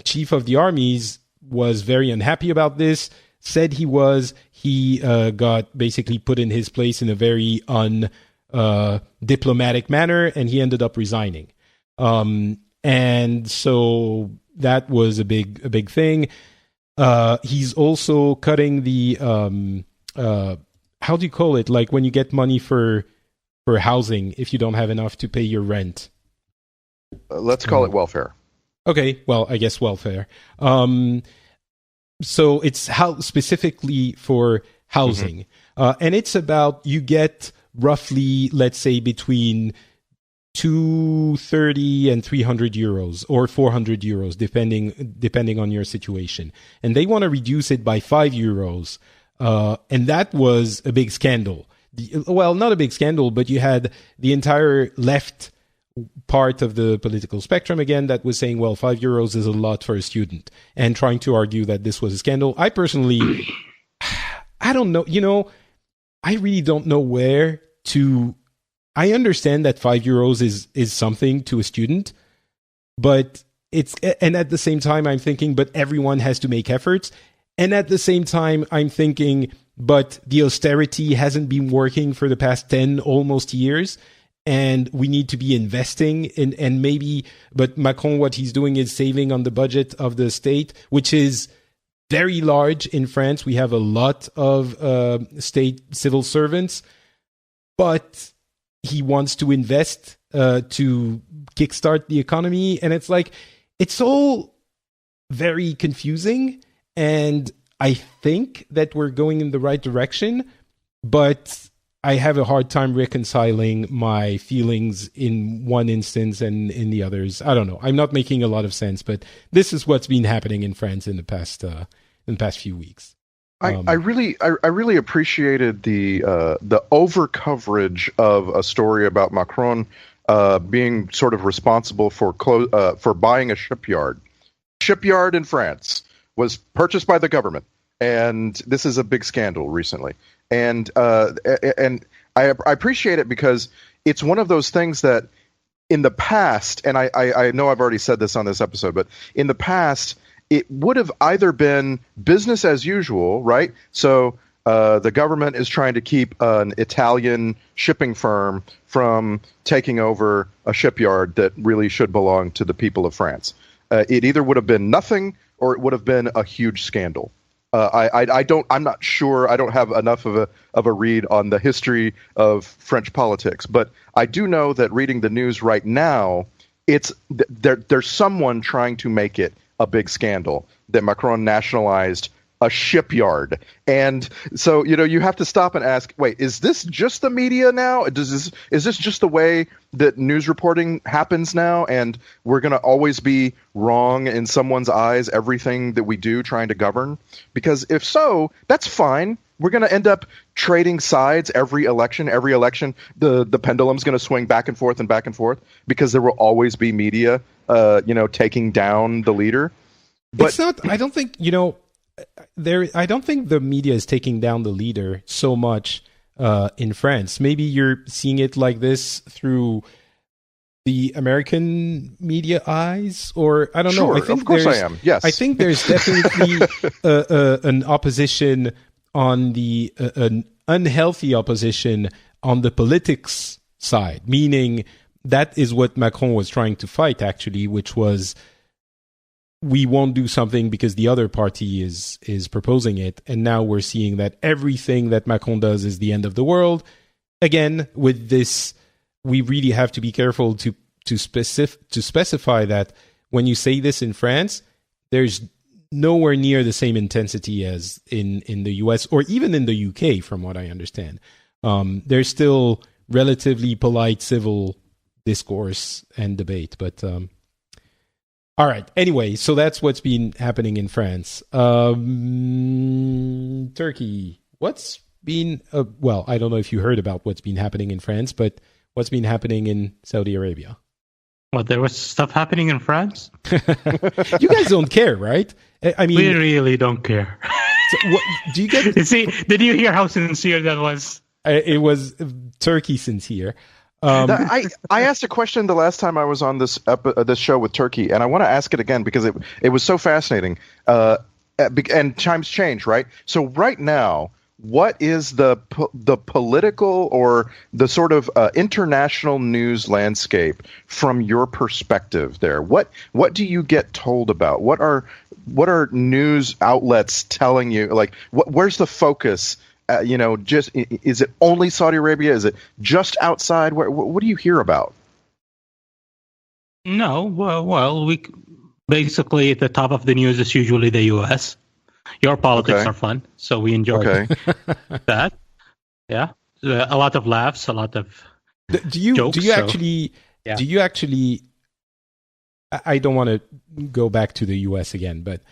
chief of the armies was very unhappy about this, said he got basically put in his place in a very diplomatic manner, and he ended up resigning. And so that was a big thing. He's also cutting the, how do you call it? Like when you get money for housing if you don't have enough to pay your rent. Let's call it welfare. Okay, well, I guess welfare. So it's specifically for housing. And it's about, you get roughly, let's say, between 230 and 300 euros or 400 euros, depending on your situation. And they want to reduce it by 5 euros. And that was a big scandal. Well, not a big scandal, but you had the entire left part of the political spectrum again that was saying, well, 5 euros is a lot for a student, and trying to argue that this was a scandal. I personally, I don't know, I really don't know where to. I understand that 5 euros is something to a student, but and at the same time, I'm thinking, but everyone has to make efforts. And at the same time, I'm thinking, but the austerity hasn't been working for the past 10 almost years, and we need to be investing in, and maybe, but Macron, what he's doing is saving on the budget of the state, which is very large in France. We have a lot of state civil servants, but he wants to invest to kickstart the economy. And it's like, it's all very confusing. And I think that we're going in the right direction, but I have a hard time reconciling my feelings in one instance and in the others. I don't know. I'm not making a lot of sense, but this is what's been happening in France in the past few weeks. I really appreciated the over coverage of a story about Macron being sort of responsible for buying a shipyard. Shipyard in France was purchased by the government, and this is a big scandal recently. And I appreciate it because it's one of those things that in the past, and I know I've already said this on this episode, but in the past, it would have either been business as usual, right? So the government is trying to keep an Italian shipping firm from taking over a shipyard that really should belong to the people of France. It either would have been nothing or it would have been a huge scandal. I'm not sure. I don't have enough of a read on the history of French politics, but I do know that reading the news right now, there's someone trying to make it a big scandal that Macron nationalized a shipyard. And so, you have to stop and ask, wait, is this just the media now? Is this just the way that news reporting happens now? And we're going to always be wrong in someone's eyes, everything that we do trying to govern? Because if so, that's fine. We're going to end up trading sides every election. Every election, the pendulum's going to swing back and forth because there will always be media, taking down the leader. But it's not, I don't think, I don't think the media is taking down the leader so much in France. Maybe you're seeing it like this through the American media eyes, or I don't know. I think of course I am. Yes, I think there's definitely an opposition on an unhealthy opposition on the politics side, meaning that is what Macron was trying to fight, actually, which was we won't do something because the other party is proposing it. And now we're seeing that everything that Macron does is the end of the world. Again, with this, we really have to be careful to specify that when you say this in France, there's nowhere near the same intensity as in the US or even in the UK, from what I understand. There's still relatively polite civil discourse and debate, but all right. Anyway, so that's what's been happening in France. Turkey. What's been well, I don't know if you heard about what's been happening in France, but what's been happening in Saudi Arabia? Well, there was stuff happening in France. You guys don't care, right? I mean, we really don't care. So what, do you get? See, did you hear how sincere that was? It was Turkey sincere. I asked a question the last time I was on this show with Turkey, and I want to ask it again because it was so fascinating. And times change, right? So right now, what is the political or the sort of international news landscape from your perspective there? What do you get told about? What are news outlets telling you? Like, where's the focus? Just is it only Saudi Arabia? Is it just outside? What do you hear about? No, well, we basically at the top of the news is usually the U.S. Your politics are fun, so we enjoy that. Yeah, a lot of laughs, a lot of jokes. Do you actually? I don't want to go back to the U.S. again, but.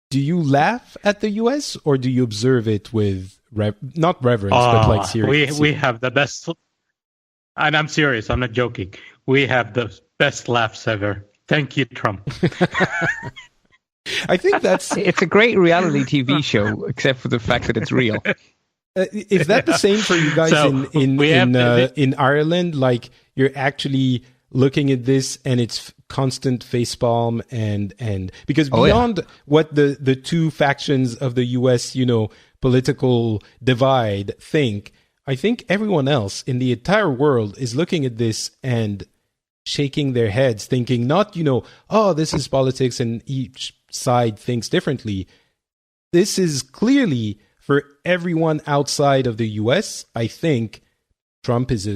Do you laugh at the U.S. or do you observe it with not reverence, but like serious? We have the best, and I'm serious. I'm not joking. We have the best laughs ever. Thank you, Trump. I think it's a great reality TV show, except for the fact that it's real. Is that the same for you guys in Ireland? Like you're actually looking at this and it's constant facepalm and because beyond what the two factions of the US, political divide think, I think everyone else in the entire world is looking at this and shaking their heads, thinking not, this is politics and each side thinks differently. This is clearly for everyone outside of the US. I think Trump is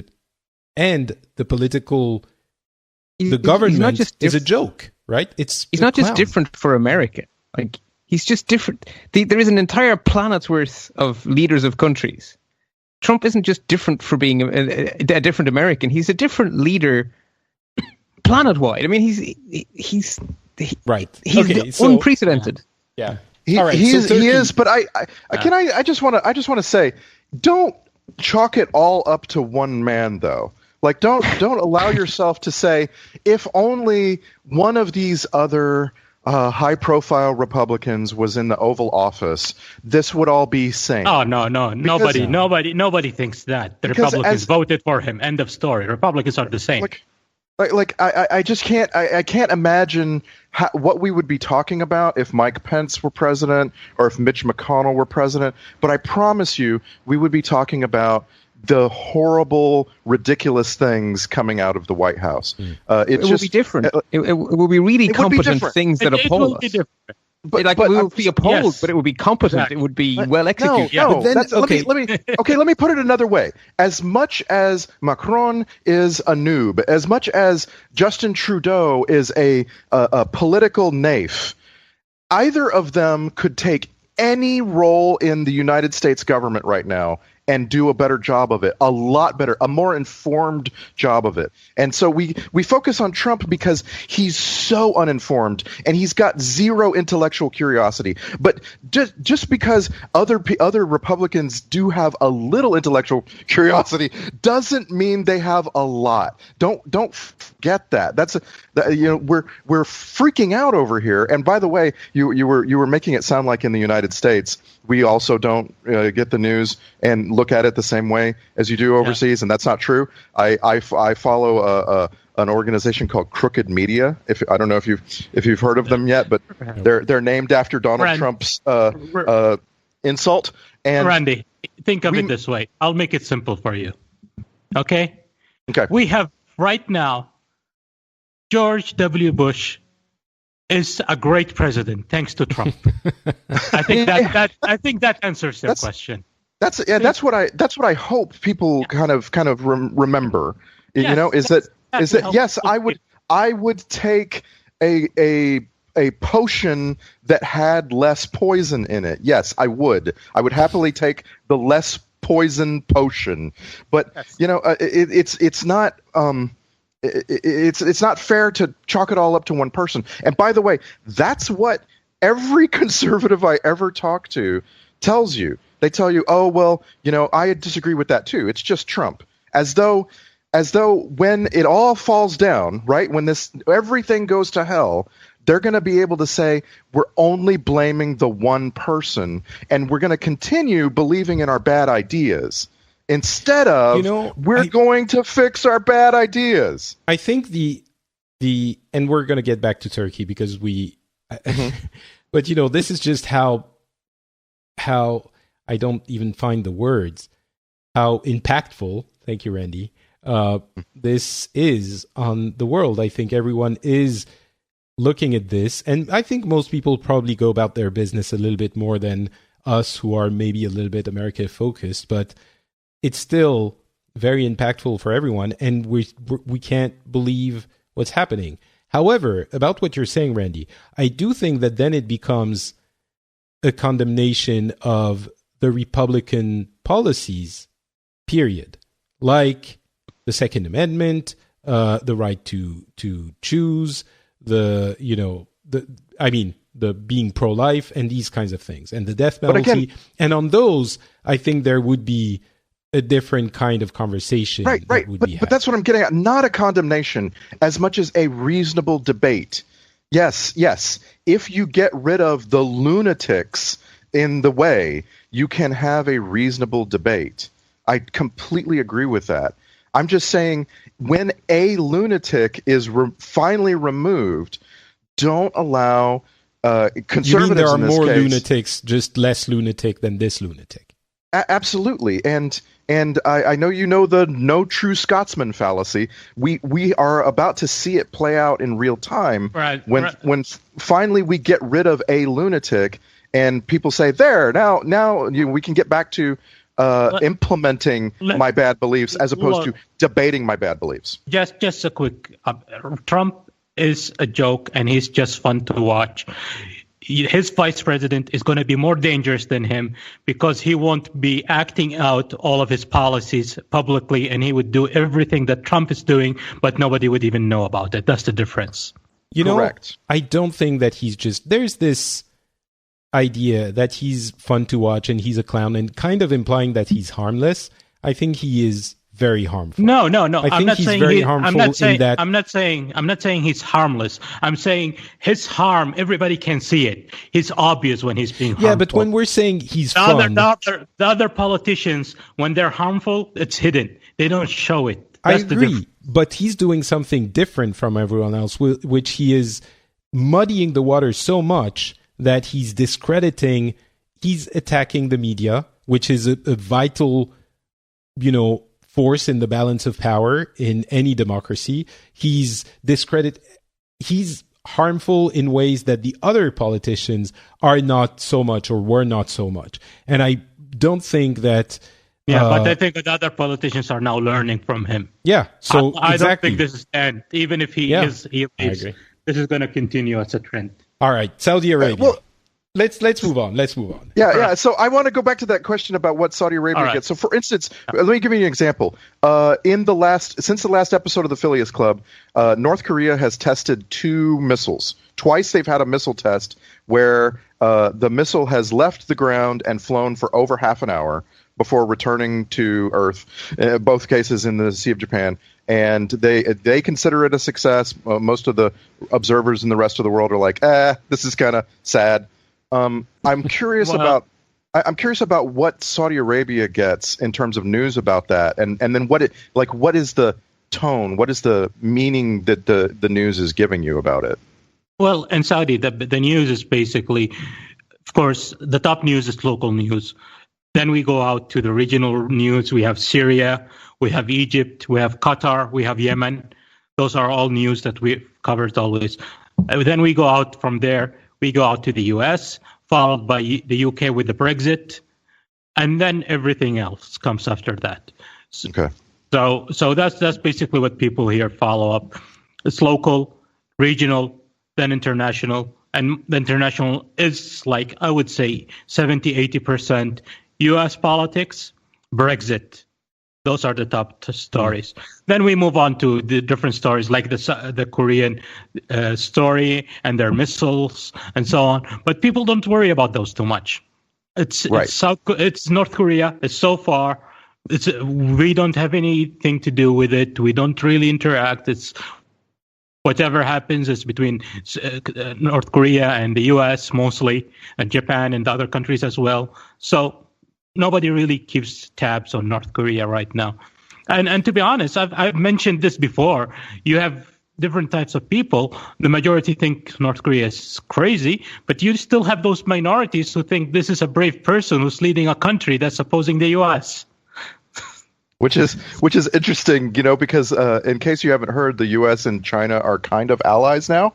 and the political the government is a joke, right? He's not just different for America. Like he's just different. There is an entire planet's worth of leaders of countries. Trump isn't just different for being a different American. He's a different leader planet-wide. I mean, he's right. He's unprecedented. Yeah. He is. But I just want to say, don't chalk it all up to one man, though. Like, don't allow yourself to say, if only one of these other high-profile Republicans was in the Oval Office, this would all be sane. Oh, no. Nobody thinks that. The Republicans voted for him. End of story. Republicans are the same. I just can't. I can't imagine what we would be talking about if Mike Pence were president or if Mitch McConnell were president. But I promise you, we would be talking about the horrible, ridiculous things coming out of the White House. It will be different. It will be really competent things that appall us. We will be appalled, but it would be competent. Exactly. It would be well executed. No. Let me put it another way. As much as Macron is a noob, as much as Justin Trudeau is a political naif, either of them could take any role in the United States government right now and do a better job of it, a lot better, a more informed job of it. And so we focus on Trump because he's so uninformed and he's got zero intellectual curiosity. But just because other Republicans do have a little intellectual curiosity doesn't mean they have a lot. Don't forget that. We're freaking out over here. And by the way, you were making it sound like in the United States we also don't get the news and look at it the same way as you do overseas, and that's not true. I follow an organization called Crooked Media. I don't know if you've heard of them yet, but they're named after Donald Trump's insult. And Randy, think of it this way. I'll make it simple for you. Okay. We have right now George W. Bush is a great president, thanks to Trump. I think that answers your question. That's what I hope people kind of remember. Yes, you know, is that yes, I would take a potion that had less poison in it. Yes, I would. I would happily take the less poison potion. But you know, it's not. It's not fair to chalk it all up to one person. And by the way, that's what every conservative I ever talk to tells you. They tell you, oh, well, you know, I disagree with that too. It's just Trump. As though when it all falls down, right, when everything goes to hell, they're going to be able to say, we're only blaming the one person, and we're going to continue believing in our bad ideas. Instead of, we're going to fix our bad ideas. I think and we're going to get back to Turkey because but you know, this is just how I don't even find the words, how impactful, thank you, Randy, this is on the world. I think everyone is looking at this, and I think most people probably go about their business a little bit more than us who are maybe a little bit America focused, but it's still very impactful for everyone, and we can't believe what's happening. However, about what you're saying, Randy, I do think that then it becomes a condemnation of the Republican policies, period. Like the Second Amendment, the right to choose, the being pro-life and these kinds of things, and the death penalty. And on those, I think there would be a different kind of conversation. Right. But that's what I'm getting at. Not a condemnation as much as a reasonable debate. Yes. If you get rid of the lunatics in the way, you can have a reasonable debate. I completely agree with that. I'm just saying, when a lunatic is finally removed, don't allow conservatives. You mean there are in this more case, lunatics, just less lunatic than this lunatic? Absolutely, and I know you know the no true Scotsman fallacy. We are about to see it play out in real time. When finally we get rid of a lunatic, and people say, "There, now we can get back to implementing my bad beliefs as opposed to debating my bad beliefs." Just a quick. Trump is a joke, and he's just fun to watch. His vice president is going to be more dangerous than him because he won't be acting out all of his policies publicly, and he would do everything that Trump is doing, but nobody would even know about it. That's the difference. Correct. I don't think that there's this idea that he's fun to watch and he's a clown, and kind of implying that he's harmless. I think he is very harmful. No. I'm not saying he's harmless. I'm saying his harm, everybody can see it. It's obvious when he's being harmful. Yeah, but when we're saying he's fun... The other politicians, when they're harmful, it's hidden. They don't show it. I agree, but he's doing something different from everyone else, which he is muddying the water so much that he's attacking the media, which is a vital, force in the balance of power in any democracy. He's harmful in ways that the other politicians are not so much or were not so much. And I don't think that... but I think that other politicians are now learning from him. Yeah, so I don't think this is the end. Even if he leaves, this is going to continue as a trend. All right, Saudi Arabia. Let's move on. Yeah. So I want to go back to that question about what Saudi Arabia gets. So, for instance, let me give you an example. Since the last episode of the Phileas Club, North Korea has tested 2 missiles. Twice they've had a missile test where the missile has left the ground and flown for over half an hour before returning to Earth. Both cases in the Sea of Japan. And they consider it a success. Most of the observers in the rest of the world are like, this is kind of sad. I'm curious about what Saudi Arabia gets in terms of news about that, and then what is the tone, what is the meaning that the news is giving you about it? Well, in Saudi, the news is basically, of course, the top news is local news. Then we go out to the regional news. We have Syria, we have Egypt, we have Qatar, we have Yemen. Those are all news that we've covered always. Then we go out from there. We go out to the US, followed by the UK with the Brexit, and then everything else comes after that. Okay. So that's basically what people here follow up. It's local, regional, then international. And the international is like, I would say, 70-80% US politics, Brexit. Those are the top stories. Then we move on to the different stories, like the Korean story and their missiles and so on. But people don't worry about those too much. It's North Korea. It's so far. We don't have anything to do with it. We don't really interact. It's whatever happens is between North Korea and the U.S. mostly, and Japan and the other countries as well. So nobody really keeps tabs on North Korea right now. And to be honest, I've mentioned this before. You have different types of people. The majority think North Korea is crazy, but you still have those minorities who think this is a brave person who's leading a country that's opposing the U.S. Which is interesting, because in case you haven't heard, the U.S. and China are kind of allies now,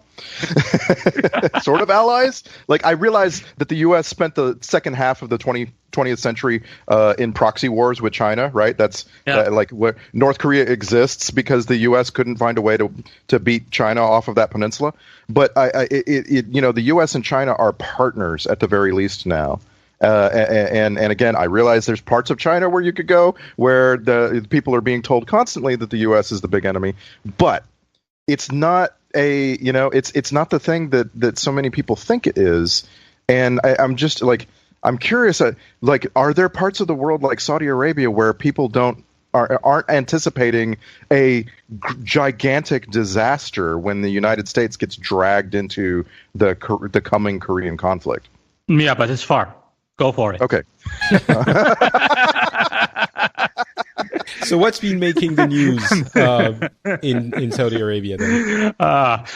sort of allies. Like, I realize that the U.S. spent the second half of the 20th century in proxy wars with China, right? That's like where North Korea exists because the U.S. couldn't find a way to beat China off of that peninsula. But the U.S. and China are partners at the very least now. And again, I realize there's parts of China where you could go where the people are being told constantly that the U.S. is the big enemy, but it's not it's not the thing that so many people think it is. And I'm just I'm curious, are there parts of the world like Saudi Arabia where people aren't anticipating a gigantic disaster when the United States gets dragged into the coming Korean conflict? Yeah, but it's far. Go for it. Okay. So what's been making the news in Saudi Arabia then? I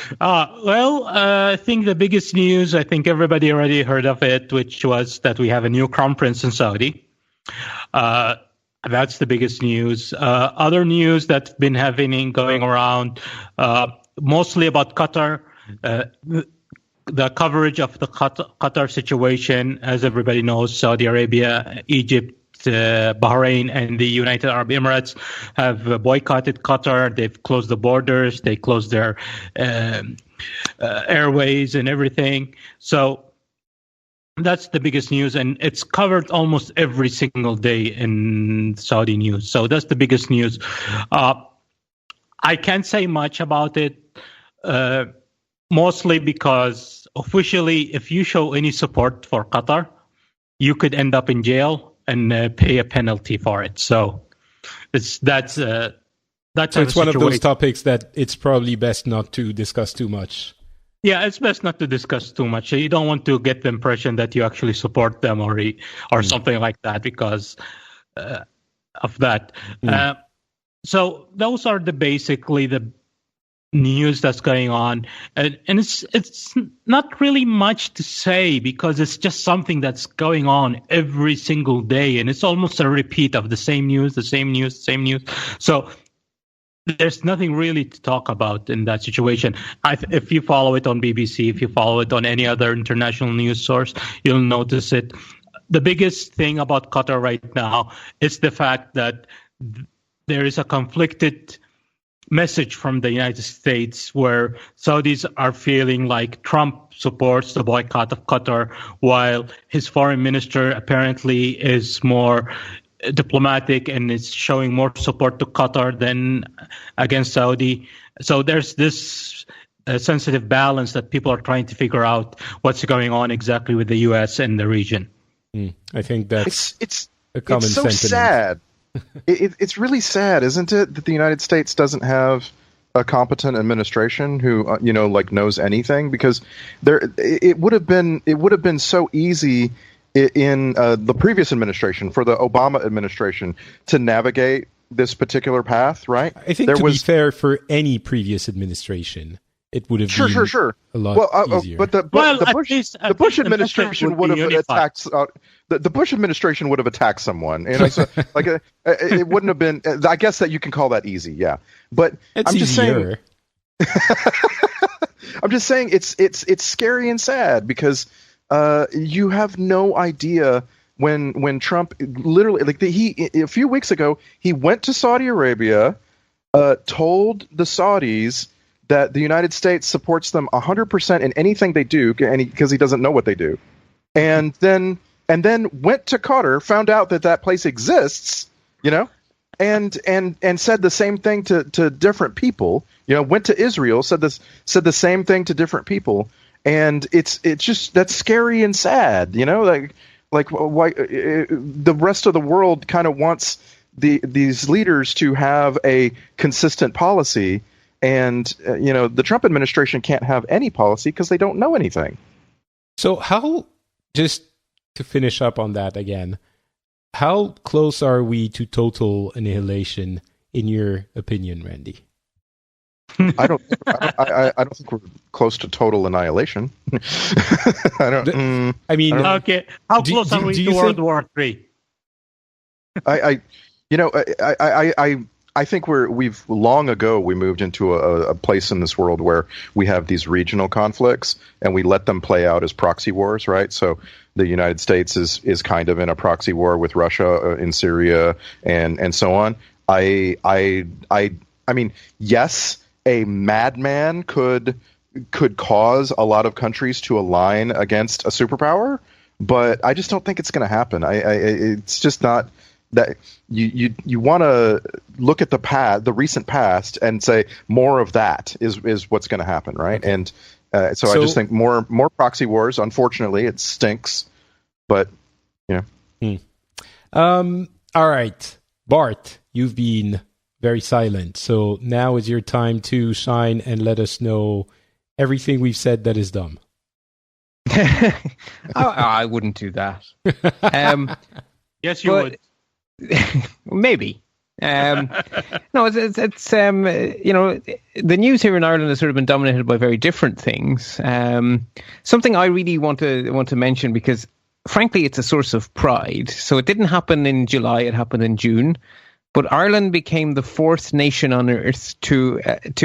think the biggest news, I think everybody already heard of it, which was that we have a new crown prince in Saudi. That's the biggest news. Other news that's been going around, mostly about Qatar. The coverage of the Qatar situation, as everybody knows, Saudi Arabia, Egypt, Bahrain, and the United Arab Emirates have boycotted Qatar. They've closed the borders. They closed their airways and everything. So that's the biggest news, and it's covered almost every single day in Saudi news. So that's the biggest news. I can't say much about it. Mostly because officially, if you show any support for Qatar, you could end up in jail and pay a penalty for it. So it's one of those topics that it's probably best not to discuss too much. Yeah, it's best not to discuss too much. You don't want to get the impression that you actually support them or something like that because of that. So those are basically the news that's going on, and it's not really much to say because it's just something that's going on every single day, and it's almost a repeat of the same news. So there's nothing really to talk about in that situation. If you follow it on BBC, if you follow it on any other international news source, you'll notice it. The biggest thing about Qatar right now is the fact that there is a conflicted message from the United States where Saudis are feeling like Trump supports the boycott of Qatar while his foreign minister apparently is more diplomatic and is showing more support to Qatar than against Saudi. So there's this sensitive balance that people are trying to figure out what's going on exactly with the U.S. and the region. I think that's a common it's so sentiment. Sad. It's really sad, isn't it, that the United States doesn't have a competent administration who knows anything? Because it would have been so easy in the previous administration, for the Obama administration, to navigate this particular path, right? I think be fair, for any previous administration, it would have been a lot easier. But the Bush administration would have attacked. The Bush administration would have attacked someone, so it wouldn't have been. I guess that you can call that easy, yeah. But it's I'm just easier. saying. I'm just saying it's scary and sad because you have no idea when Trump literally a few weeks ago he went to Saudi Arabia, told the Saudis that the United States supports them 100% in anything they do, because he doesn't know what they do, and then went to Qatar, found out that place exists, and said the same thing to different people. Went to Israel, said the same thing to different people, and it's just that's scary and sad. Like why the rest of the world kind of wants these leaders to have a consistent policy, and the Trump administration can't have any policy because they don't know anything. So how, just to finish up on that again, how close are we to total annihilation in your opinion, Randy? I don't think we're close to total annihilation. Okay. How close are we to World War III? I think we've long ago we moved into a place in this world where we have these regional conflicts and we let them play out as proxy wars, right? So the United States is kind of in a proxy war with Russia in Syria and so on. I mean, yes, a madman could cause a lot of countries to align against a superpower, but I just don't think it's going to happen. It's just not that you want to look at the recent past and say more of that is what's going to happen, right? Okay. And so I just think more proxy wars. Unfortunately, it stinks, but All right, Bart, you've been very silent, so now is your time to shine and let us know everything we've said that is dumb. I wouldn't do that. Yes, you would. Maybe. No, it's the news here in Ireland has sort of been dominated by very different things. Something I really want to mention, because frankly it's a source of pride. So it didn't happen in July, it happened in June. But Ireland became the fourth nation on earth to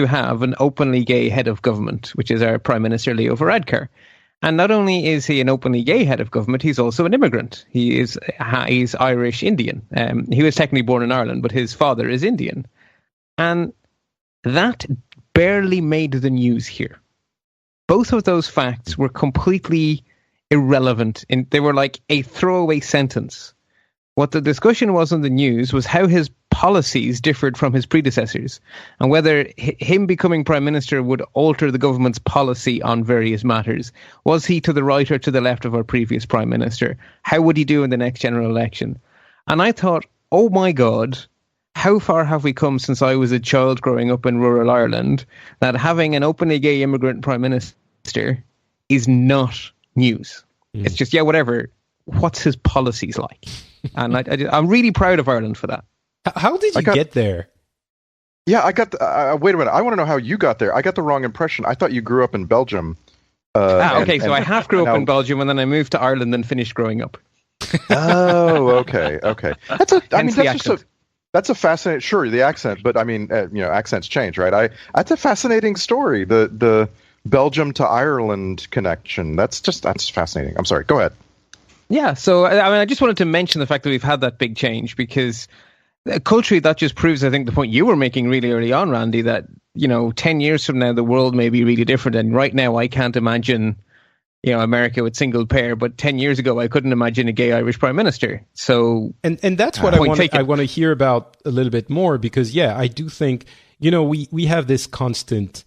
have an openly gay head of government, which is our Prime Minister Leo Varadkar. And not only is he an openly gay head of government, he's also an immigrant. He's Irish Indian. He was technically born in Ireland, but his father is Indian. And that barely made the news here. Both of those facts were completely irrelevant. They were like a throwaway sentence. What the discussion was on the news was how his policies differed from his predecessors, and whether him becoming prime minister would alter the government's policy on various matters. Was he to the right or to the left of our previous prime minister? How would he do in the next general election? And I thought, oh my God, how far have we come since I was a child growing up in rural Ireland, that having an openly gay immigrant prime minister is not news. It's just, yeah, whatever. What's his policies like? And I'm really proud of Ireland for that. How did you get there? Yeah, I got. Wait a minute. I want to know how you got there. I got the wrong impression. I thought you grew up in Belgium. Okay, so I half grew up in Belgium, and then I moved to Ireland and finished growing up. Oh, okay. That's a fascinating. Sure, the accent, but I mean, accents change, right? That's a fascinating story. The Belgium to Ireland connection. That's fascinating. I'm sorry. Go ahead. Yeah, so I just wanted to mention the fact that we've had that big change, because culturally that just proves, I think, the point you were making really early on, Randy, that 10 years from now the world may be really different. And right now I can't imagine America with single pair, but 10 years ago I couldn't imagine a gay Irish prime minister. So and that's what I want to hear about a little bit more, because I do think we have this constant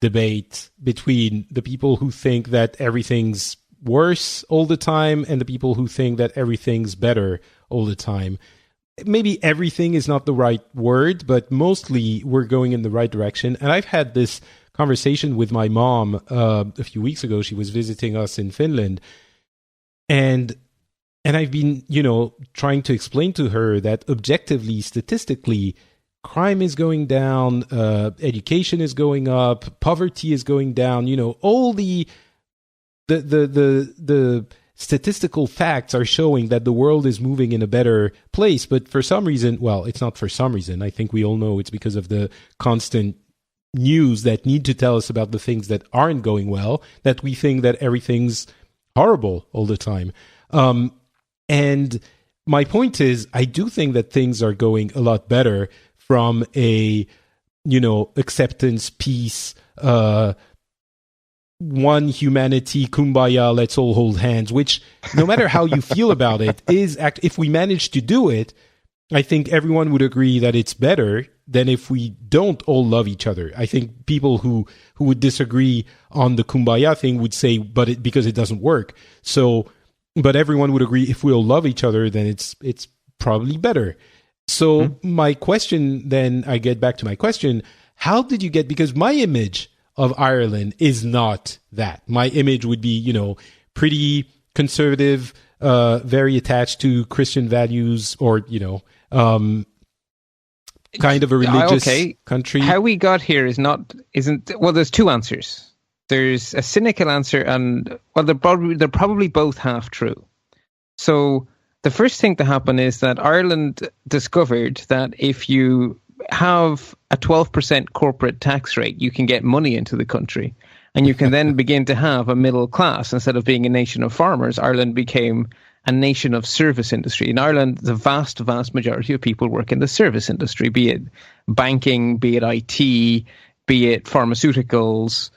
debate between the people who think that everything's worse all the time and the people who think that everything's better all the time. Maybe everything is not the right word, but mostly we're going in the right direction. And I've had this conversation with my mom a few weeks ago. She was visiting us in Finland, and I've been trying to explain to her that objectively, statistically, crime is going down, education is going up, poverty is going down, all the statistical facts are showing that the world is moving in a better place. But for some reason, well, it's not for some reason. I think we all know it's because of the constant, news that need to tell us about the things that aren't going well, that we think that everything's horrible all the time. And my point is, I do think that things are going a lot better from a, acceptance, peace, one humanity, kumbaya, let's all hold hands, which no matter how you feel about it if we manage to do it, I think everyone would agree that it's better than if we don't all love each other. I think people who would disagree on the kumbaya thing would say, because it doesn't work. So, but everyone would agree if we all love each other, then it's probably better. So my question, then I get back to my question, how did you get, because my image of Ireland is not that. My image would be, pretty conservative, very attached to Christian values, or, kind of a religious country. How we got here there's two answers. There's a cynical answer, and they're probably both half true. So the first thing to happen is that Ireland discovered that if you have a 12% corporate tax rate, you can get money into the country, and you can then begin to have a middle class. Instead of being a nation of farmers, Ireland became a nation of service industry. In Ireland, the vast, vast majority of people work in the service industry, be it banking, be it IT, be it pharmaceuticals.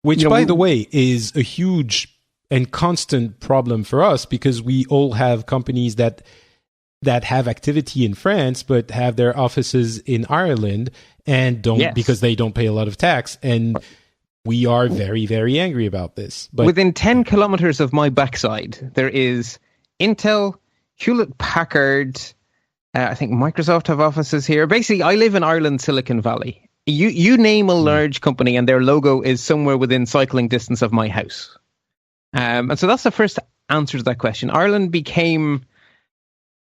Which, by the way, is a huge and constant problem for us, because we all have companies that have activity in France but have their offices in Ireland and don't, because they don't pay a lot of tax. And we are very, very angry about this. But within 10 kilometers of my backside, there is Intel, Hewlett-Packard, I think Microsoft have offices here. Basically, I live in Ireland, Silicon Valley. You name a large company and their logo is somewhere within cycling distance of my house. And so that's the first answer to that question. Ireland became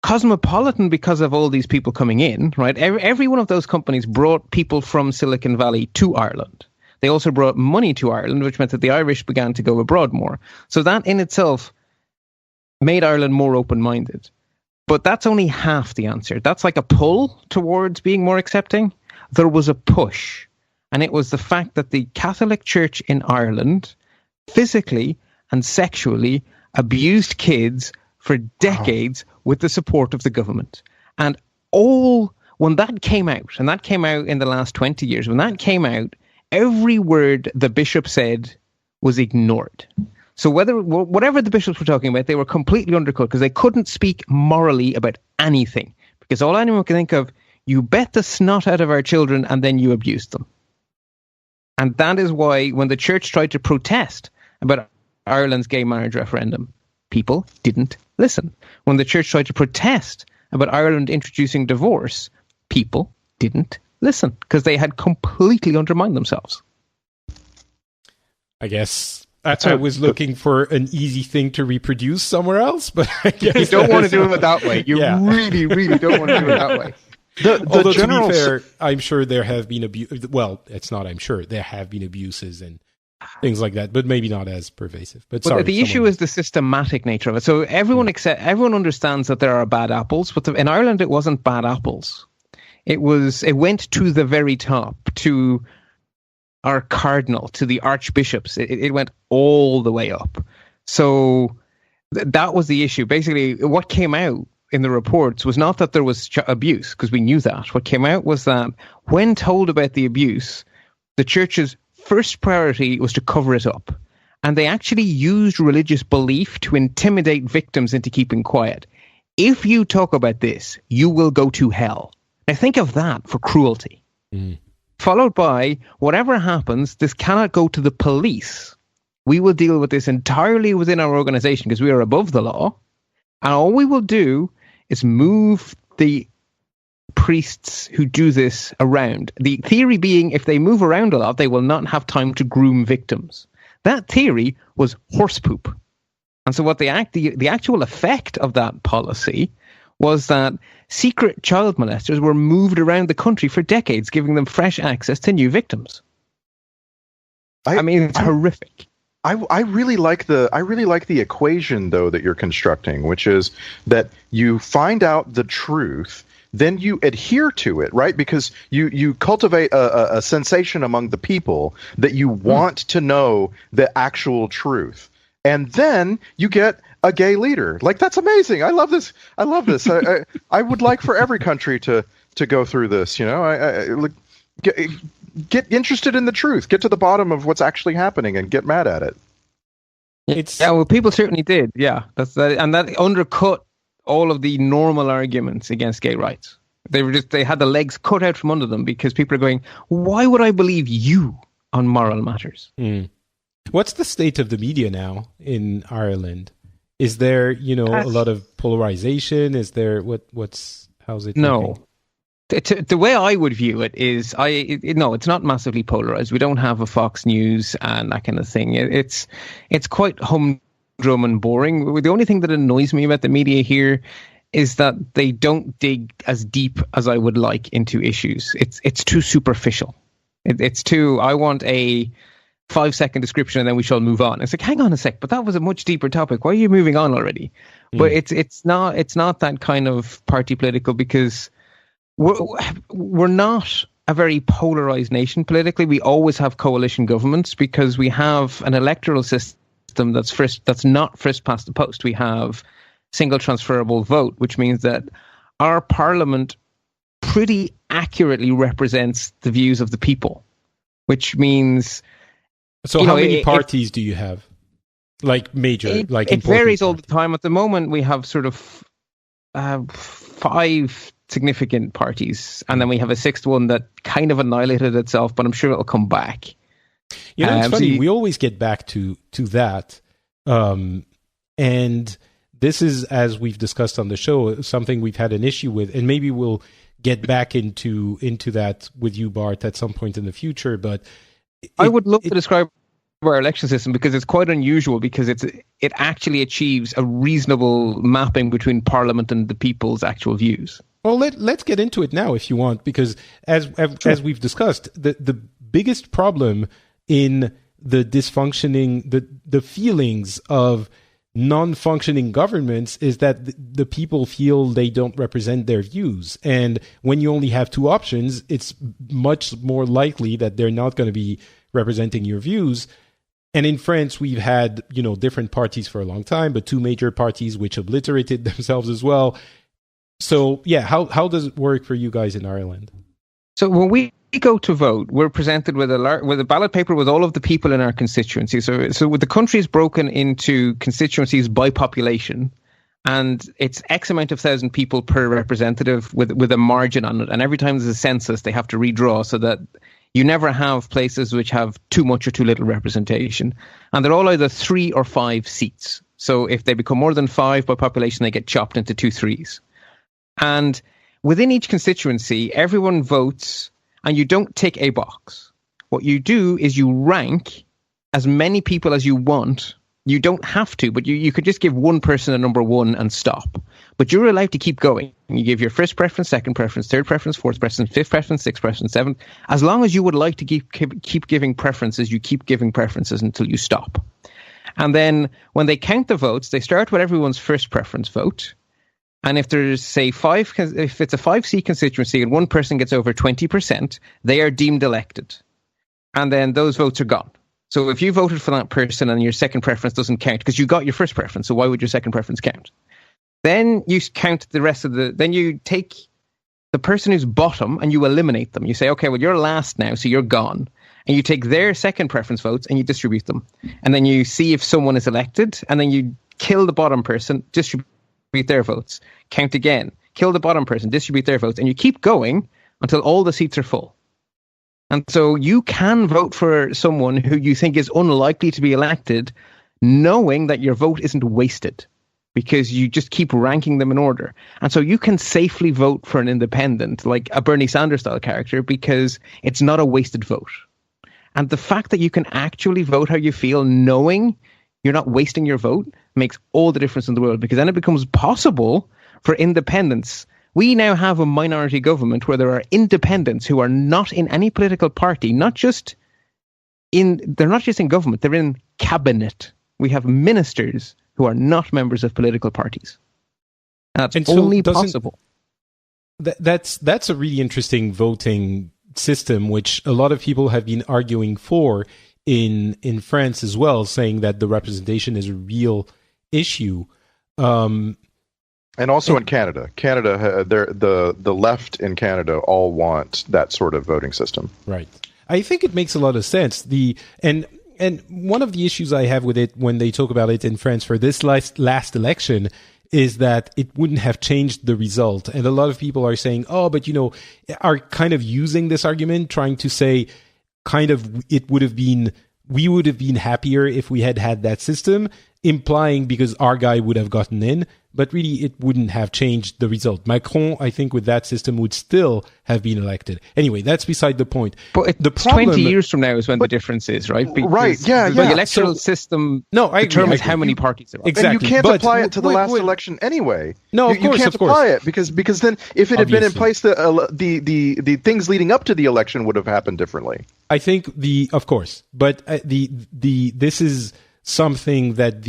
cosmopolitan because of all these people coming in, right? Every one of those companies brought people from Silicon Valley to Ireland. They also brought money to Ireland, which meant that the Irish began to go abroad more. So that in itself made Ireland more open-minded. But that's only half the answer. That's like a pull towards being more accepting. There was a push, and it was the fact that the Catholic Church in Ireland physically and sexually abused kids for decades with the support of the government. And when that came out, and that came out in the last 20 years, when that came out, every word the bishop said was ignored. So whatever the bishops were talking about, they were completely undercut because they couldn't speak morally about anything. Because all anyone could think of, you bet the snot out of our children and then you abused them. And that is why when the church tried to protest about Ireland's gay marriage referendum, people didn't listen. When the church tried to protest about Ireland introducing divorce, people didn't listen because they had completely undermined themselves. I guess I was looking for an easy thing to reproduce somewhere else, but I guess you don't want to do it that way. You really, really don't want to do it that way. Although, to be fair, I'm sure there have been there have been abuses and things like that, but maybe not as pervasive. But sorry, the issue is the systematic nature of it. So everyone understands that there are bad apples, but in Ireland it wasn't bad apples. It went to the very top, to our cardinal, to the archbishops. It went all the way up. So that was the issue. Basically, what came out in the reports was not that there was abuse, because we knew that. What came out was that when told about the abuse, the church's first priority was to cover it up. And they actually used religious belief to intimidate victims into keeping quiet. If you talk about this, you will go to hell. Now think of that for cruelty. Followed by, whatever happens, this cannot go to the police. We will deal with this entirely within our organization because we are above the law. And all we will do is move the priests who do this around. The theory being, if they move around a lot, they will not have time to groom victims. That theory was horse poop. And so what the actual effect of that policy was that secret child molesters were moved around the country for decades, giving them fresh access to new victims. I mean, it's horrific. I really like the equation though that you're constructing, which is that you find out the truth, then you adhere to it, right? Because you cultivate a sensation among the people that you want to know the actual truth. And then you get a gay leader. Like, that's amazing. I love this. I would like for every country to go through this. Get interested in the truth. Get to the bottom of what's actually happening and get mad at it. Well, people certainly did. Yeah, and that undercut all of the normal arguments against gay rights. They had the legs cut out from under them because people are going, why would I believe you on moral matters? What's the state of the media now in Ireland? Is there, a lot of polarization? Is there how's it? No. Looking? The way I would view it is, no, it's not massively polarized. We don't have a Fox News and that kind of thing. It's quite humdrum and boring. The only thing that annoys me about the media here is that they don't dig as deep as I would like into issues. It's too superficial. It's too, I want a 5-second description and then we shall move on. It's like, hang on a sec, but that was a much deeper topic. Why are you moving on already? But it's not that kind of party political, because we're not a very polarized nation politically. We always have coalition governments because we have an electoral system that's not first past the post. We have single transferable vote, which means that our parliament pretty accurately represents the views of the people, which means... So how many parties do you have? Like major, it varies all the time. At the moment, we have sort of 5 significant parties, and then we have a 6th one that kind of annihilated itself, but I'm sure it'll come back. It's funny. We always get back to that, and this is, as we've discussed on the show, something we've had an issue with, and maybe we'll get back into that with you, Bart, at some point in the future. But I would love to describe our election system, because it's quite unusual, because it actually achieves a reasonable mapping between Parliament and the people's actual views. Well, let's get into it now if you want, because as we've discussed, the biggest problem in the dysfunctioning, the feelings of non-functioning governments is that the people feel they don't represent their views. And when you only have 2 options, it's much more likely that they're not going to be representing your views. And in France, we've had, different parties for a long time, but 2 major parties which obliterated themselves as well. So, yeah, how does it work for you guys in Ireland? So when we go to vote, we're presented with a ballot paper with all of the people in our constituency. So the country is broken into constituencies by population, and it's X amount of 1,000 people per representative with a margin on it. And every time there's a census, they have to redraw so that you never have places which have too much or too little representation. And they're all either 3 or 5 seats. So if they become more than 5 by population, they get chopped into 2 3s. And within each constituency, everyone votes, and you don't tick a box. What you do is you rank as many people as you want. You don't have to, but you could just give one person a number 1 and stop. But you're allowed to keep going. You give your first preference, second preference, third preference, fourth preference, fifth preference, sixth preference, seventh. As long as you would like to keep giving preferences, you keep giving preferences until you stop. And then when they count the votes, they start with everyone's first preference vote. And if there's, say, if it's a 5-seat constituency and one person gets over 20%, they are deemed elected. And then those votes are gone. So if you voted for that person and your second preference doesn't count, because you got your first preference, so why would your second preference count? Then you count the rest of then you take the person who's bottom and you eliminate them. You say, okay, well, you're last now, so you're gone. And you take their second preference votes and you distribute them. And then you see if someone is elected, and then you kill the bottom person, distribute their votes, count again, kill the bottom person, distribute their votes, and you keep going until all the seats are full. And so you can vote for someone who you think is unlikely to be elected, knowing that your vote isn't wasted, because you just keep ranking them in order. And so you can safely vote for an independent, like a Bernie Sanders style character, because it's not a wasted vote. And the fact that you can actually vote how you feel, knowing you're not wasting your vote, makes all the difference in the world, because then it becomes possible for independents. We now have a minority government where there are independents who are not in any political party, they're not just in government, they're in cabinet. We have ministers who are not members of political parties. And that's only possible. that's a really interesting voting system, which a lot of people have been arguing for in France as well, saying that the representation is a real issue. And also in Canada. The left in Canada all want that sort of voting system. Right. I think it makes a lot of sense. And one of the issues I have with it when they talk about it in France for this last election is that it wouldn't have changed the result. And a lot of people are saying, but are kind of using this argument, trying to say kind of we would have been happier if we had that system, implying because our guy would have gotten in, but really it wouldn't have changed the result. Macron, I think, with that system would still have been elected. Anyway, that's beside the point. But the problem, 20 years from now is when the difference is, right? Because the electoral system determines how many parties there are. Exactly. And you can't apply it to the last election anyway. No, you can't apply it because then if it had been in place, the things leading up to the election would have happened differently. I think of course, but this is something that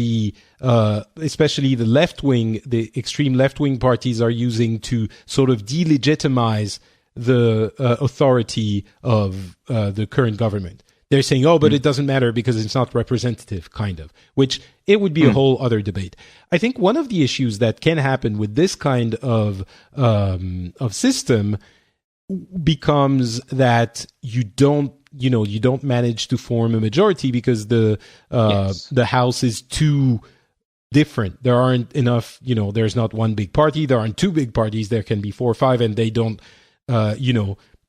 especially the extreme left-wing parties are using to sort of delegitimize the authority of the current government. They're saying, but it doesn't matter because it's not representative, kind of, which it would be a whole other debate. I think one of the issues that can happen with this kind of system becomes that you don't manage to form a majority because the House is too different. There aren't enough, there's not one big party. There aren't two big parties. There can be 4 or 5, and they don't,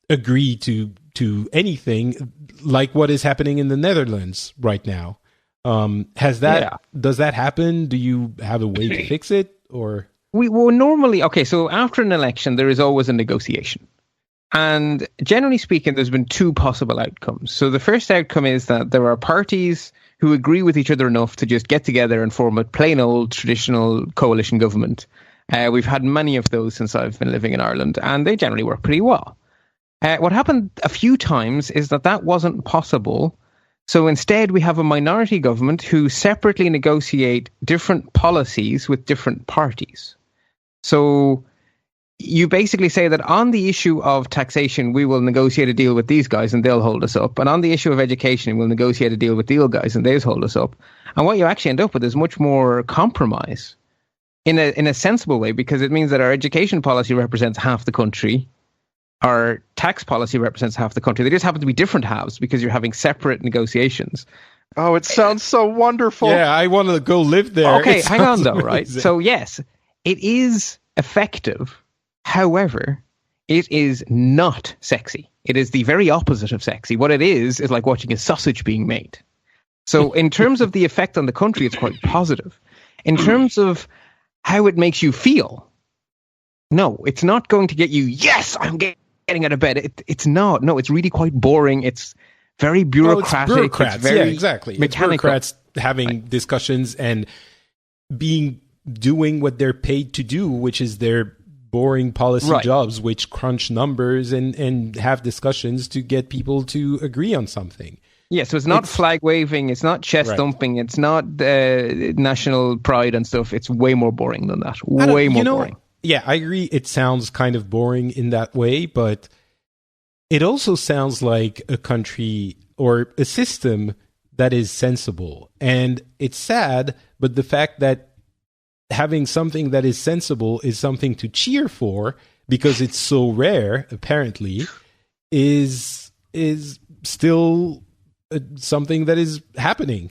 agree to anything like what is happening in the Netherlands right now. Does that happen? Do you have a way to fix it, or? We will normally, so after an election, there is always a negotiation. And generally speaking, there's been 2 possible outcomes. So the first outcome is that there are parties who agree with each other enough to just get together and form a plain old traditional coalition government. We've had many of those since I've been living in Ireland, and they generally work pretty well. What happened a few times is that wasn't possible. So instead, we have a minority government who separately negotiate different policies with different parties. So you basically say that on the issue of taxation, we will negotiate a deal with these guys and they'll hold us up. And on the issue of education, we'll negotiate a deal with these guys and they'll hold us up. And what you actually end up with is much more compromise in a sensible way, because it means that our education policy represents half the country. Our tax policy represents half the country. They just happen to be different halves because you're having separate negotiations. Oh, it sounds so wonderful. Yeah, I want to go live there. Okay, hang on though, right? So yes, it is effective. However, it is not sexy. It is the very opposite of sexy. What it is like watching a sausage being made. So in terms of the effect on the country, it's quite positive. In terms of how it makes you feel, no, it's not going to get you, yes, I'm getting out of bed. It's not. No, it's really quite boring. It's very bureaucratic. It's bureaucrats. It's very exactly. mechanical. It's bureaucrats having discussions and doing what they're paid to do, which is their boring policy jobs, which crunch numbers and have discussions to get people to agree on something. Yeah, so it's not flag waving, it's not chest thumping, it's not national pride and stuff. It's way more boring than that. Way more boring. Yeah, I agree. It sounds kind of boring in that way, but it also sounds like a country or a system that is sensible. And it's sad, but the fact that having something that is sensible is something to cheer for because it's so rare, apparently, is still something that is happening.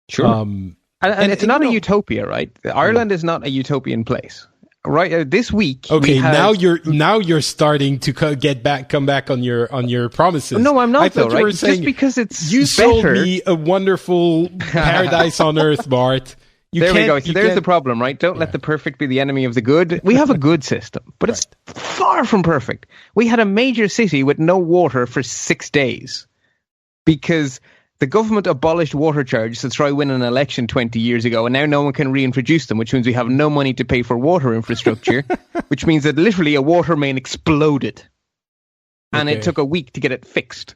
Sure. And it's not a utopia, right? Ireland is not a utopian place. Right, this week. Okay, now you're starting to come back on your promises. No, I'm not. Though, right? Just because it's you better. Sold me a wonderful paradise on earth, Bart. There we go. So there's the problem, right? Don't let the perfect be the enemy of the good. We have a good system, but it's far from perfect. We had a major city with no water for 6 days because the government abolished water charges to try win an election 20 years ago, and now no one can reintroduce them, which means we have no money to pay for water infrastructure, which means that literally a water main exploded, and it took a week to get it fixed.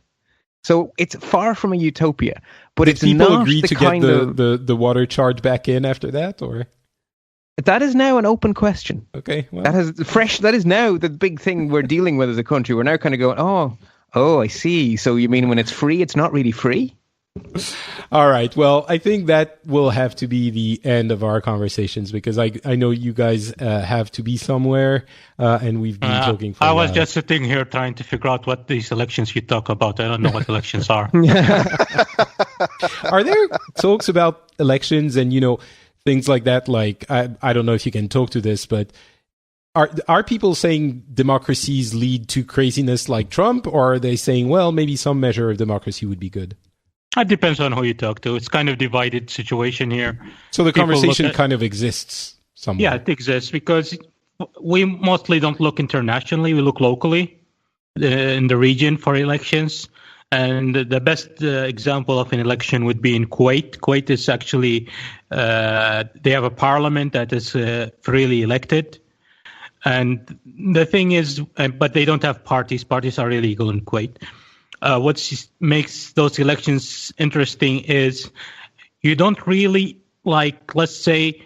So it's far from a utopia, but it's people not agree the to kind get the water charge back in after that, or That is now an open question. Okay. Well. That is now the big thing we're dealing with as a country. We're now kind of going, oh, I see. So you mean when it's free, it's not really free? All right. Well, I think that will have to be the end of our conversations because I know you guys have to be somewhere and we've been talking for a while. I was just sitting here trying to figure out what these elections you talk about. I don't know what elections are. Are there talks about elections and, things like that? Like, I don't know if you can talk to this, but are people saying democracies lead to craziness like Trump, or are they saying, well, maybe some measure of democracy would be good? It depends on who you talk to. It's kind of divided situation here. So the conversation kind of exists somewhere. Yeah, it exists because we mostly don't look internationally. We look locally in the region for elections. And the best example of an election would be in Kuwait. Kuwait is actually, they have a parliament that is freely elected. And the thing is, but they don't have parties. Parties are illegal in Kuwait. What makes those elections interesting is you don't really, let's say,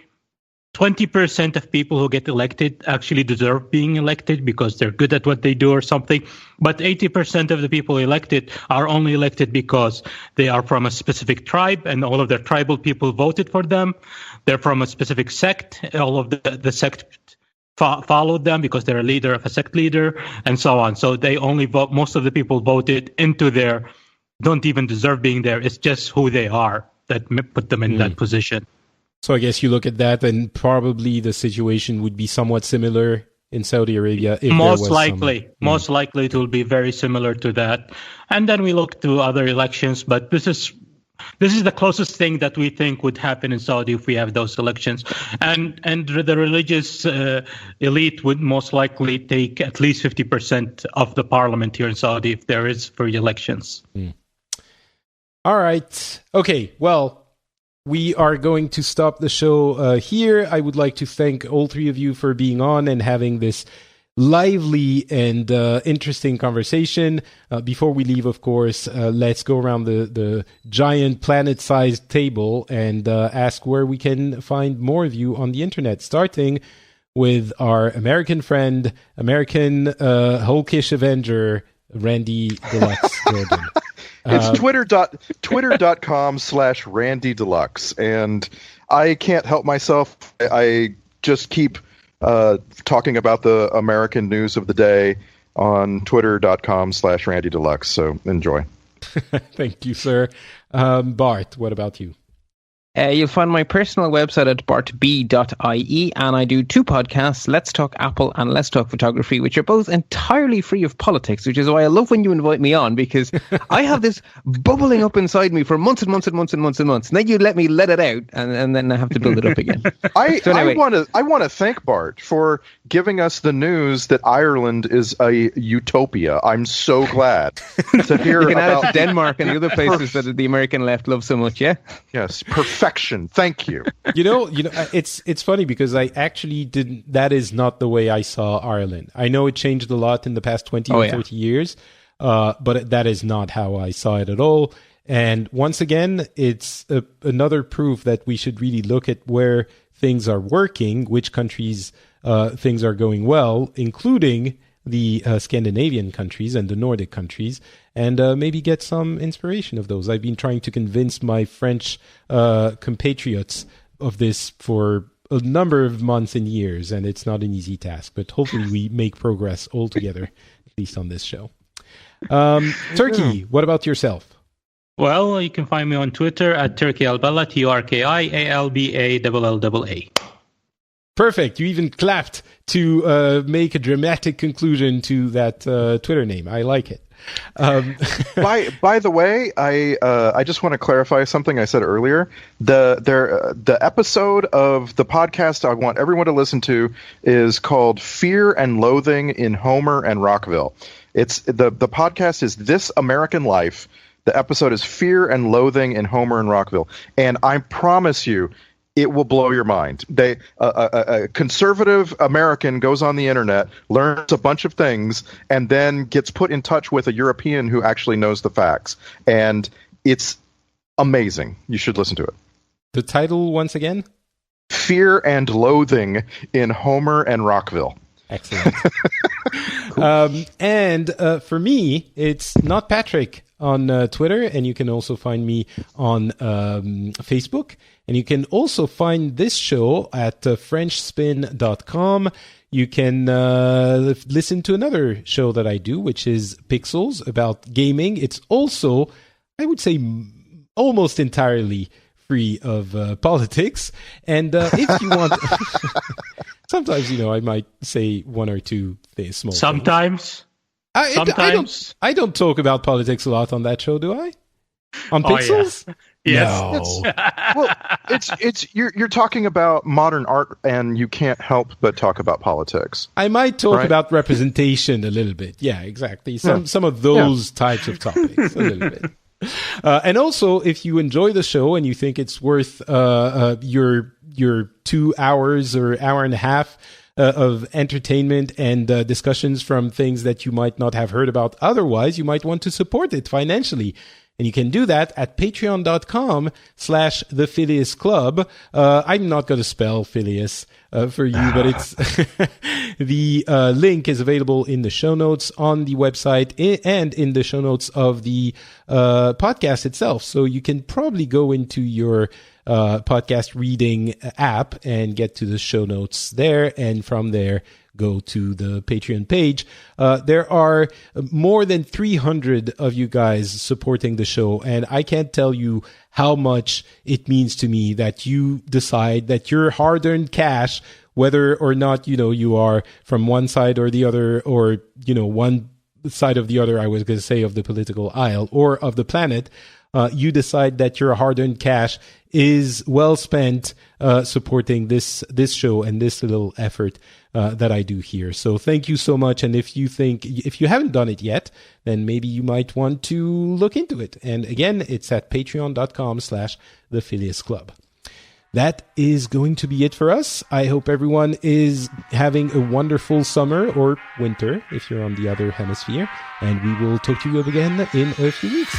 20% of people who get elected actually deserve being elected because they're good at what they do or something. But 80% of the people elected are only elected because they are from a specific tribe and all of their tribal people voted for them. They're from a specific sect. All of the sect followed them because they're a leader of a sect leader and so on. So they only vote. Most of the people voted into don't even deserve being there. It's just who they are that put them in that position. So I guess you look at that and probably the situation would be somewhat similar in Saudi Arabia. If most likely it will be very similar to that. And then we look to other elections, but this is the closest thing that we think would happen in Saudi if we have those elections. And the religious elite would most likely take at least 50% of the parliament here in Saudi if there is free elections. All right. Okay. Well, we are going to stop the show here. I would like to thank all three of you for being on and having this lively and interesting conversation. Before we leave, of course, let's go around the giant planet-sized table and ask where we can find more of you on the internet, starting with our American friend, American Hulkish Avenger, Randy Deluxe Gordon. It's twitter.com/Randy Deluxe. And I can't help myself. I just keep talking about the American news of the day on twitter.com/Randy Deluxe. So enjoy. Thank you, sir. Bart, what about you? You'll find my personal website at bartb.ie, and I do two podcasts, Let's Talk Apple and Let's Talk Photography, which are both entirely free of politics, which is why I love when you invite me on, because I have this bubbling up inside me for months and months and months and months and months, and then you let me let it out, and then I have to build it up again. I want to thank Bart for giving us the news that Ireland is a utopia. I'm so glad to hear you can about add it to Denmark and the other places that the American left love so much, yeah? Yes, perfection. Thank you. You know, it's funny because I actually didn't. That is not the way I saw Ireland. I know it changed a lot in the past 20 or 30 years, but that is not how I saw it at all. And once again, it's another proof that we should really look at where things are working, which countries things are going well, including the Scandinavian countries and the Nordic countries, and maybe get some inspiration of those. I've been trying to convince my French compatriots of this for a number of months and years, and it's not an easy task, but hopefully we make progress all together, at least on this show. Turki, what about yourself? Well, you can find me on Twitter at Turki Alballaa, TurkiAlballaa. Perfect. You even clapped to make a dramatic conclusion to that Twitter name. I like it. By the way, I just want to clarify something I said earlier. The episode of the podcast I want everyone to listen to is called Fear and Loathing in Homer and Rockville. It's the podcast is This American Life. The episode is Fear and Loathing in Homer and Rockville, and I promise you, it will blow your mind. A conservative American goes on the internet, learns a bunch of things, and then gets put in touch with a European who actually knows the facts. And it's amazing. You should listen to it. The title once again? fear and loathing in Homer and Rockville. Excellent. And for me, it's not Patrick on Twitter, and you can also find me on Facebook. And you can also find this show at FrenchSpin.com. You can listen to another show that I do, which is Pixels, about gaming. It's also, I would say, almost entirely free of politics. And if you want... Sometimes, I might say one or two small Sometimes. things. I don't talk about politics a lot on that show, do I? On Pixels? Yeah. Yes. No. Well, it's you're talking about modern art, and you can't help but talk about politics. I might talk about representation a little bit. Yeah, exactly. Some of those types of topics a little bit. And also, if you enjoy the show and you think it's worth your 2 hours or hour and a half of entertainment and discussions from things that you might not have heard about otherwise, you might want to support it financially. And you can do that at patreon.com/the Phileas Club. I'm not going to spell Phileas for you, but it's the link is available in the show notes on the website and in the show notes of the podcast itself. So you can probably go into your podcast reading app and get to the show notes there, and from there go to the Patreon page. There are more than 300 of you guys supporting the show, and I can't tell you how much it means to me that you decide that your hard-earned cash, whether or not you are from one side or the other, or one side of the other, I was going to say, of the political aisle or of the planet, you decide that your hard-earned cash is well spent supporting this show and this little effort that I do here. So thank you so much. And if you haven't done it yet, then maybe you might want to look into it. And again, it's at patreon.com/the Phileas Club. That is going to be it for us. I hope everyone is having a wonderful summer or winter if you're on the other hemisphere. And we will talk to you again in a few weeks.